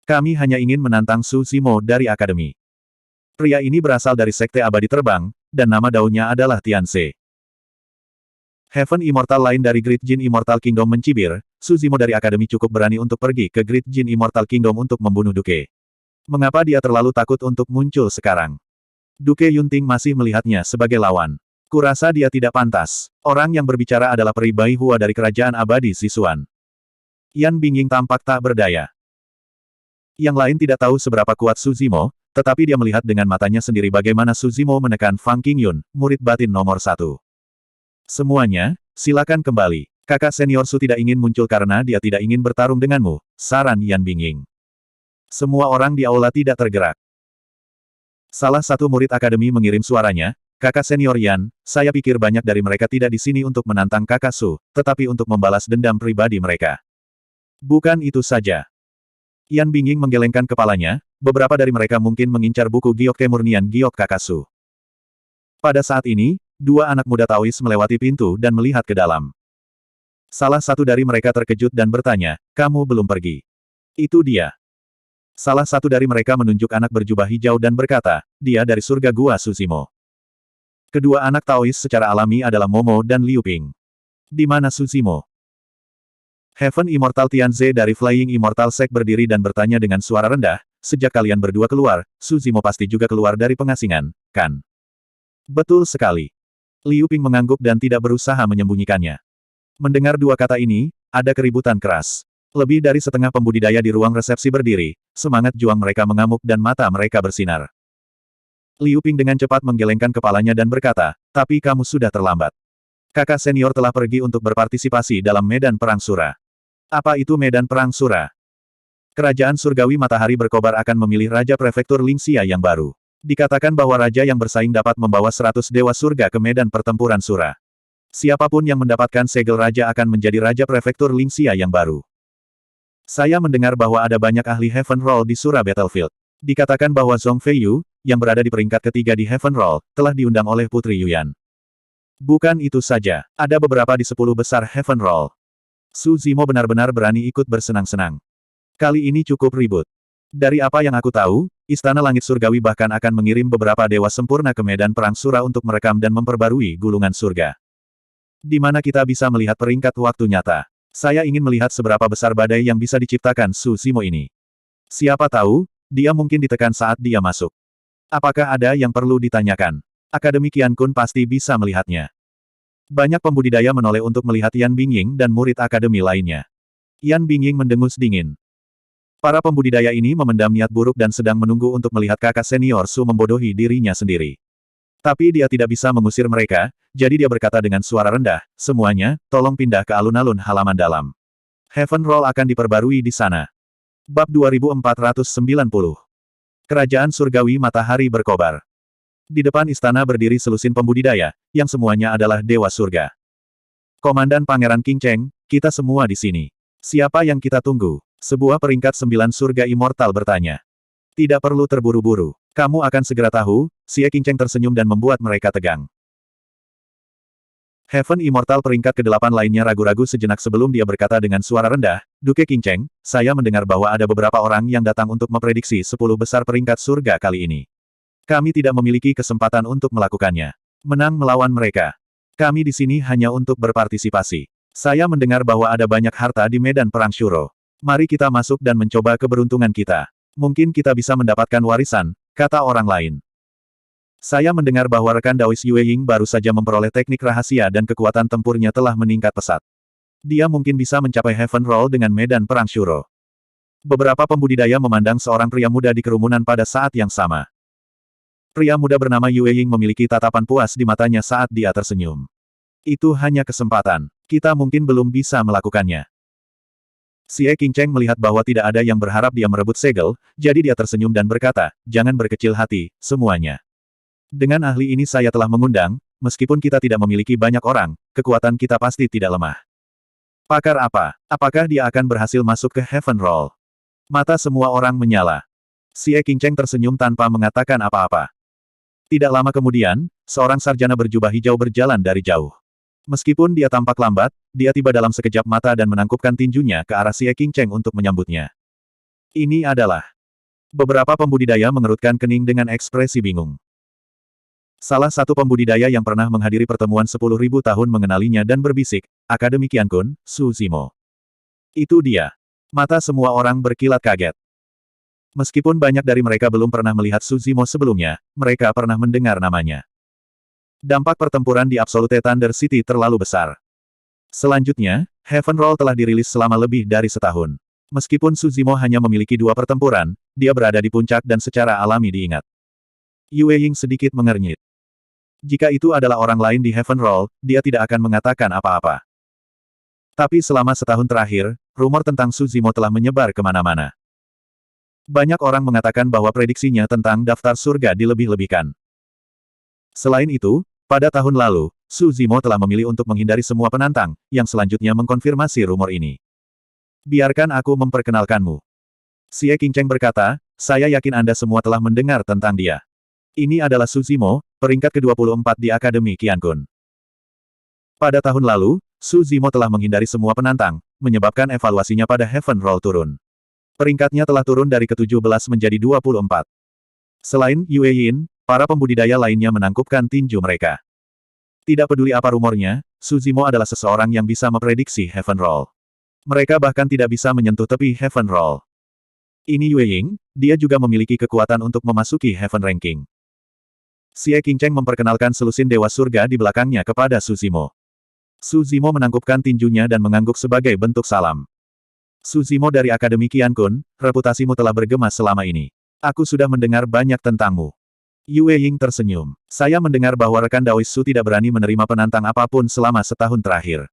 Kami hanya ingin menantang Su Zimo dari akademi. Pria ini berasal dari sekte abadi terbang, dan nama daunnya adalah Tianze. Heaven Immortal lain dari Great Jin Immortal Kingdom mencibir, Su Zimo dari akademi cukup berani untuk pergi ke Great Jin Immortal Kingdom untuk membunuh Duke. Mengapa dia terlalu takut untuk muncul sekarang? Duke Yunting masih melihatnya sebagai lawan. Kurasa dia tidak pantas. Orang yang berbicara adalah peri Bai Hua dari kerajaan abadi Sichuan. Yan Bingying tampak tak berdaya. Yang lain tidak tahu seberapa kuat Su Zimo, tetapi dia melihat dengan matanya sendiri bagaimana Su Zimo menekan Fang Qingyun, murid batin nomor 1. Semuanya, silakan kembali. Kakak senior Su tidak ingin muncul karena dia tidak ingin bertarung denganmu, saran Yan Bingying. Semua orang di aula tidak tergerak. Salah satu murid akademi mengirim suaranya, kakak senior Yan, saya pikir banyak dari mereka tidak di sini untuk menantang kakak Su, tetapi untuk membalas dendam pribadi mereka. Bukan itu saja. Yan Bingying menggelengkan kepalanya, beberapa dari mereka mungkin mengincar buku giok kemurnian giok kakak Su. Pada saat ini, 2 anak muda Taois melewati pintu dan melihat ke dalam. Salah satu dari mereka terkejut dan bertanya, kamu belum pergi. Itu dia. Salah satu dari mereka menunjuk anak berjubah hijau dan berkata, dia dari surga gua Su Zimo. Kedua anak Taois secara alami adalah Momo dan Liu Ping. Di mana Su Zimo? Heaven Immortal Tianze dari Flying Immortal Sect berdiri dan bertanya dengan suara rendah, sejak kalian berdua keluar, Su Zimo pasti juga keluar dari pengasingan, kan? Betul sekali. Liu Ping mengangguk dan tidak berusaha menyembunyikannya. Mendengar dua kata ini, ada keributan keras. Lebih dari setengah pembudidaya di ruang resepsi berdiri, semangat juang mereka mengamuk dan mata mereka bersinar. Liu Ping dengan cepat menggelengkan kepalanya dan berkata, tapi kamu sudah terlambat. Kakak senior telah pergi untuk berpartisipasi dalam medan perang Sura. Apa itu medan perang Sura? Kerajaan Surgawi Matahari Berkobar akan memilih Raja Prefektur Lingxia yang baru. Dikatakan bahwa raja yang bersaing dapat membawa 100 dewa surga ke medan pertempuran Sura. Siapapun yang mendapatkan segel raja akan menjadi Raja Prefektur Lingxia yang baru. Saya mendengar bahwa ada banyak ahli Heaven Roll di Sura Battlefield. Dikatakan bahwa Zhong Feiyu, yang berada di peringkat ketiga di Heaven Roll, telah diundang oleh Putri Yuyan. Bukan itu saja, ada beberapa di 10 besar Heaven Roll. Su Zimo benar-benar berani ikut bersenang-senang. Kali ini cukup ribut. Dari apa yang aku tahu, Istana Langit Surgawi bahkan akan mengirim beberapa dewa sempurna ke medan perang Sura untuk merekam dan memperbarui gulungan surga. Di mana kita bisa melihat peringkat waktu nyata. Saya ingin melihat seberapa besar badai yang bisa diciptakan Su Zimo ini. Siapa tahu, dia mungkin ditekan saat dia masuk. Apakah ada yang perlu ditanyakan? Akademi Qian Kun pasti bisa melihatnya. Banyak pembudidaya menoleh untuk melihat Yan Bingying dan murid akademi lainnya. Yan Bingying mendengus dingin. Para pembudidaya ini memendam niat buruk dan sedang menunggu untuk melihat kakak senior Su membodohi dirinya sendiri. Tapi dia tidak bisa mengusir mereka, jadi dia berkata dengan suara rendah, semuanya, tolong pindah ke alun-alun halaman dalam. Heaven Roll akan diperbarui di sana. Bab 2490. Kerajaan Surgawi Matahari Berkobar. Di depan istana berdiri selusin pembudidaya, yang semuanya adalah Dewa Surga. Komandan Pangeran King Cheng, kita semua di sini. Siapa yang kita tunggu? Sebuah peringkat 9 surga immortal bertanya. Tidak perlu terburu-buru. Kamu akan segera tahu, Xie King Cheng tersenyum dan membuat mereka tegang. Heaven Immortal peringkat ke-8 lainnya ragu-ragu sejenak sebelum dia berkata dengan suara rendah, Duke King Cheng, saya mendengar bahwa ada beberapa orang yang datang untuk memprediksi 10 besar peringkat surga kali ini. Kami tidak memiliki kesempatan untuk melakukannya. Menang melawan mereka. Kami di sini hanya untuk berpartisipasi. Saya mendengar bahwa ada banyak harta di medan perang Shuro. Mari kita masuk dan mencoba keberuntungan kita. Mungkin kita bisa mendapatkan warisan, kata orang lain. Saya mendengar bahwa rekan Daois Yue Ying baru saja memperoleh teknik rahasia dan kekuatan tempurnya telah meningkat pesat. Dia mungkin bisa mencapai Heaven Roll dengan medan perang Shuro. Beberapa pembudidaya memandang seorang pria muda di kerumunan pada saat yang sama. Pria muda bernama Yue Ying memiliki tatapan puas di matanya saat dia tersenyum. Itu hanya kesempatan. Kita mungkin belum bisa melakukannya. Xie King Cheng melihat bahwa tidak ada yang berharap dia merebut segel, jadi dia tersenyum dan berkata, jangan berkecil hati, semuanya. Dengan ahli ini saya telah mengundang, meskipun kita tidak memiliki banyak orang, kekuatan kita pasti tidak lemah. Pakar apa? Apakah dia akan berhasil masuk ke Heaven Roll? Mata semua orang menyala. Xie King Cheng tersenyum tanpa mengatakan apa-apa. Tidak lama kemudian, seorang sarjana berjubah hijau berjalan dari jauh. Meskipun dia tampak lambat, dia tiba dalam sekejap mata dan menangkupkan tinjunya ke arah Xie King Cheng untuk menyambutnya. Ini adalah... Beberapa pembudidaya mengerutkan kening dengan ekspresi bingung. Salah satu pembudidaya yang pernah menghadiri pertemuan 10.000 tahun mengenalinya dan berbisik, Akademi Qian Kun, Su Zimo. Itu dia. Mata semua orang berkilat kaget. Meskipun banyak dari mereka belum pernah melihat Su Zimo sebelumnya, mereka pernah mendengar namanya. Dampak pertempuran di Absolute Thunder City terlalu besar. Selanjutnya, Heaven Roll telah dirilis selama lebih dari setahun. Meskipun Su Zimo hanya memiliki 2 pertempuran, dia berada di puncak dan secara alami diingat. Yue Ying sedikit mengernyit. Jika itu adalah orang lain di Heaven Roll, dia tidak akan mengatakan apa-apa. Tapi selama setahun terakhir, rumor tentang Su Zimo telah menyebar kemana-mana. Banyak orang mengatakan bahwa prediksinya tentang daftar surga dilebih-lebihkan. Selain itu, pada tahun lalu, Su Zimo telah memilih untuk menghindari semua penantang, yang selanjutnya mengkonfirmasi rumor ini. Biarkan aku memperkenalkanmu. Xie King Cheng berkata, saya yakin Anda semua telah mendengar tentang dia. Ini adalah Su Zimo, peringkat ke-24 di Akademi Qian Kun. Pada tahun lalu, Su Zimo telah menghindari semua penantang, menyebabkan evaluasinya pada Heaven Roll turun. Peringkatnya telah turun dari ke-17 menjadi 24. Selain Yue Yin, para pembudidaya lainnya menangkupkan tinju mereka. Tidak peduli apa rumornya, Suzimo adalah seseorang yang bisa memprediksi Heaven Roll. Mereka bahkan tidak bisa menyentuh tepi Heaven Roll. Ini Yue Ying, dia juga memiliki kekuatan untuk memasuki Heaven Ranking. Xie Qingcheng memperkenalkan selusin Dewa Surga di belakangnya kepada Suzimo. Suzimo menangkupkan tinjunya dan mengangguk sebagai bentuk salam. Suzimo dari Akademi Qiankun, reputasimu telah bergema selama ini. Aku sudah mendengar banyak tentangmu. Yue Ying tersenyum. Saya mendengar bahwa rekan Daois Su tidak berani menerima penantang apapun selama setahun terakhir.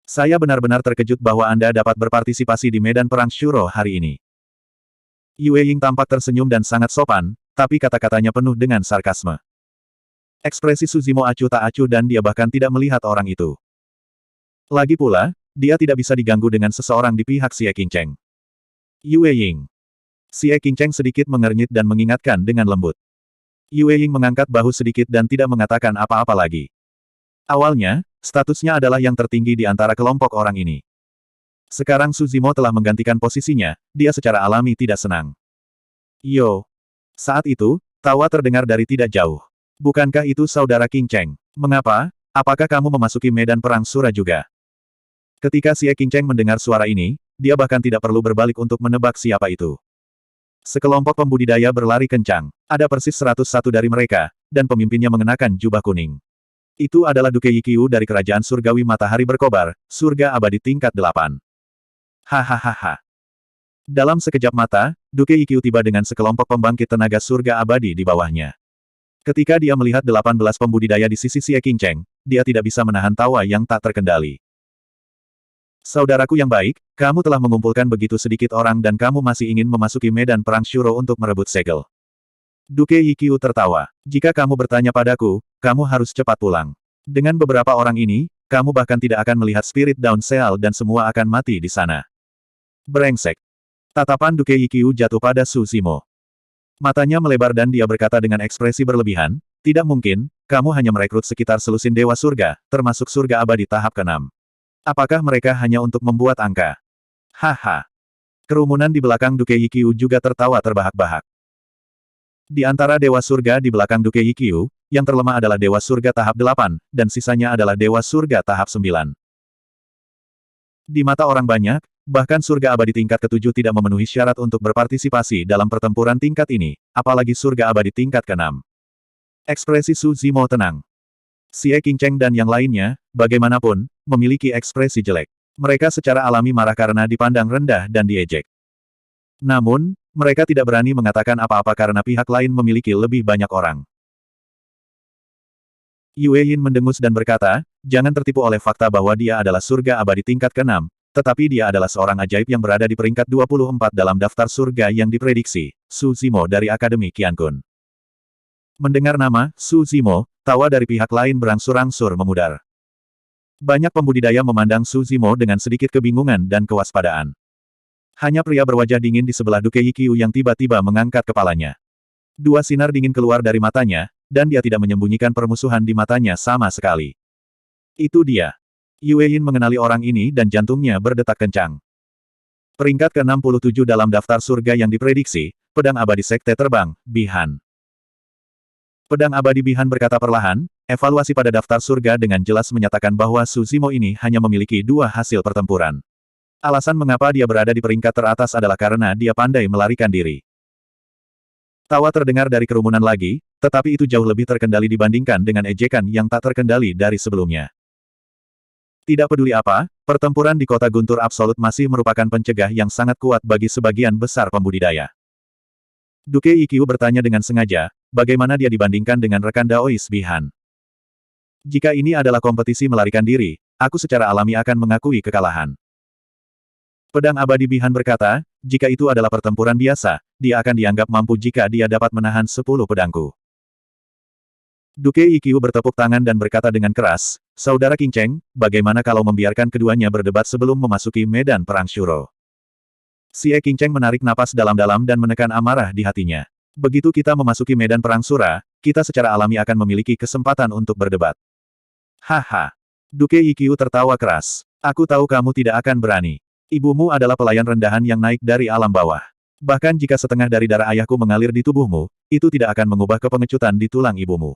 Saya benar-benar terkejut bahwa Anda dapat berpartisipasi di medan perang Shuro hari ini. Yue Ying tampak tersenyum dan sangat sopan, tapi kata-katanya penuh dengan sarkasme. Ekspresi Suzimo acuh tak acuh dan dia bahkan tidak melihat orang itu. Lagi pula, dia tidak bisa diganggu dengan seseorang di pihak Xie Qingcheng. Yue Ying. Xie Qingcheng sedikit mengernyit dan mengingatkan dengan lembut. Yue Ying mengangkat bahu sedikit dan tidak mengatakan apa-apa lagi. Awalnya, statusnya adalah yang tertinggi di antara kelompok orang ini. Sekarang Suzimo telah menggantikan posisinya, dia secara alami tidak senang. Yo. Saat itu, tawa terdengar dari tidak jauh. Bukankah itu saudara Qingcheng? Mengapa? Apakah kamu memasuki medan perang Sura juga? Ketika Xie Qingcheng mendengar suara ini, dia bahkan tidak perlu berbalik untuk menebak siapa itu. Sekelompok pembudidaya berlari kencang. Ada persis 101 dari mereka, dan pemimpinnya mengenakan jubah kuning. Itu adalah Duke Yiqiu dari Kerajaan Surgawi Matahari Berkobar, surga abadi tingkat 8. Hahaha. Dalam sekejap mata, Duke Yiqiu tiba dengan sekelompok pembangkit tenaga surga abadi di bawahnya. Ketika dia melihat 18 pembudidaya di sisi Xie Qingcheng, dia tidak bisa menahan tawa yang tak terkendali. Saudaraku yang baik, kamu telah mengumpulkan begitu sedikit orang dan kamu masih ingin memasuki medan perang Shuro untuk merebut segel. Duke Yiqiu tertawa. Jika kamu bertanya padaku, kamu harus cepat pulang. Dengan beberapa orang ini, kamu bahkan tidak akan melihat Spirit Dawn Seal dan semua akan mati di sana. Brengsek. Tatapan Duke Yiqiu jatuh pada Suzimo. Matanya melebar dan dia berkata dengan ekspresi berlebihan, tidak mungkin, kamu hanya merekrut sekitar selusin Dewa Surga, termasuk surga abadi tahap ke-6. Apakah mereka hanya untuk membuat angka? Haha. Kerumunan di belakang Duke Yiqiu juga tertawa terbahak-bahak. Di antara Dewa Surga di belakang Duke Yiqiu, yang terlemah adalah Dewa Surga tahap 8, dan sisanya adalah Dewa Surga tahap 9. Di mata orang banyak, bahkan surga abadi tingkat ke-7 tidak memenuhi syarat untuk berpartisipasi dalam pertempuran tingkat ini, apalagi surga abadi tingkat ke-6. Ekspresi Suzimo tenang. Xie Qingcheng dan yang lainnya, bagaimanapun, memiliki ekspresi jelek. Mereka secara alami marah karena dipandang rendah dan diejek. Namun, mereka tidak berani mengatakan apa-apa karena pihak lain memiliki lebih banyak orang. Yue Yin mendengus dan berkata, jangan tertipu oleh fakta bahwa dia adalah surga abadi tingkat ke-6, tetapi dia adalah seorang ajaib yang berada di peringkat 24 dalam daftar surga yang diprediksi, Suzimo dari Akademi Qiankun. Mendengar nama, Suzimo, tawa dari pihak lain berangsur-angsur memudar. Banyak pembudidaya memandang Suzimo dengan sedikit kebingungan dan kewaspadaan. Hanya pria berwajah dingin di sebelah Duke Yiqiu yang tiba-tiba mengangkat kepalanya. Dua sinar dingin keluar dari matanya, dan dia tidak menyembunyikan permusuhan di matanya sama sekali. Itu dia. Yue Yin mengenali orang ini dan jantungnya berdetak kencang. Peringkat ke-67 dalam daftar surga yang diprediksi, pedang abadi sekte terbang, Bihan. Pedang abadi Bihan berkata perlahan, evaluasi pada daftar surga dengan jelas menyatakan bahwa Suzimo ini hanya memiliki 2 hasil pertempuran. Alasan mengapa dia berada di peringkat teratas adalah karena dia pandai melarikan diri. Tawa terdengar dari kerumunan lagi, tetapi itu jauh lebih terkendali dibandingkan dengan ejekan yang tak terkendali dari sebelumnya. Tidak peduli apa, pertempuran di kota Guntur Absolut masih merupakan pencegah yang sangat kuat bagi sebagian besar pembudidaya. Duke Yiqiu bertanya dengan sengaja, bagaimana dia dibandingkan dengan rekan Daois Bihan. Jika ini adalah kompetisi melarikan diri, aku secara alami akan mengakui kekalahan. Pedang abadi Bihan berkata, jika itu adalah pertempuran biasa, dia akan dianggap mampu jika dia dapat menahan 10 pedangku. Duke Yiqiu bertepuk tangan dan berkata dengan keras, Saudara Qingcheng, bagaimana kalau membiarkan keduanya berdebat sebelum memasuki medan perang Shuro? Xie Qingcheng menarik napas dalam-dalam dan menekan amarah di hatinya. Begitu kita memasuki medan perang Sura, kita secara alami akan memiliki kesempatan untuk berdebat. Haha. Duke Yiqiu tertawa keras. Aku tahu kamu tidak akan berani. Ibumu adalah pelayan rendahan yang naik dari alam bawah. Bahkan jika setengah dari darah ayahku mengalir di tubuhmu, itu tidak akan mengubah kepengecutan di tulang ibumu.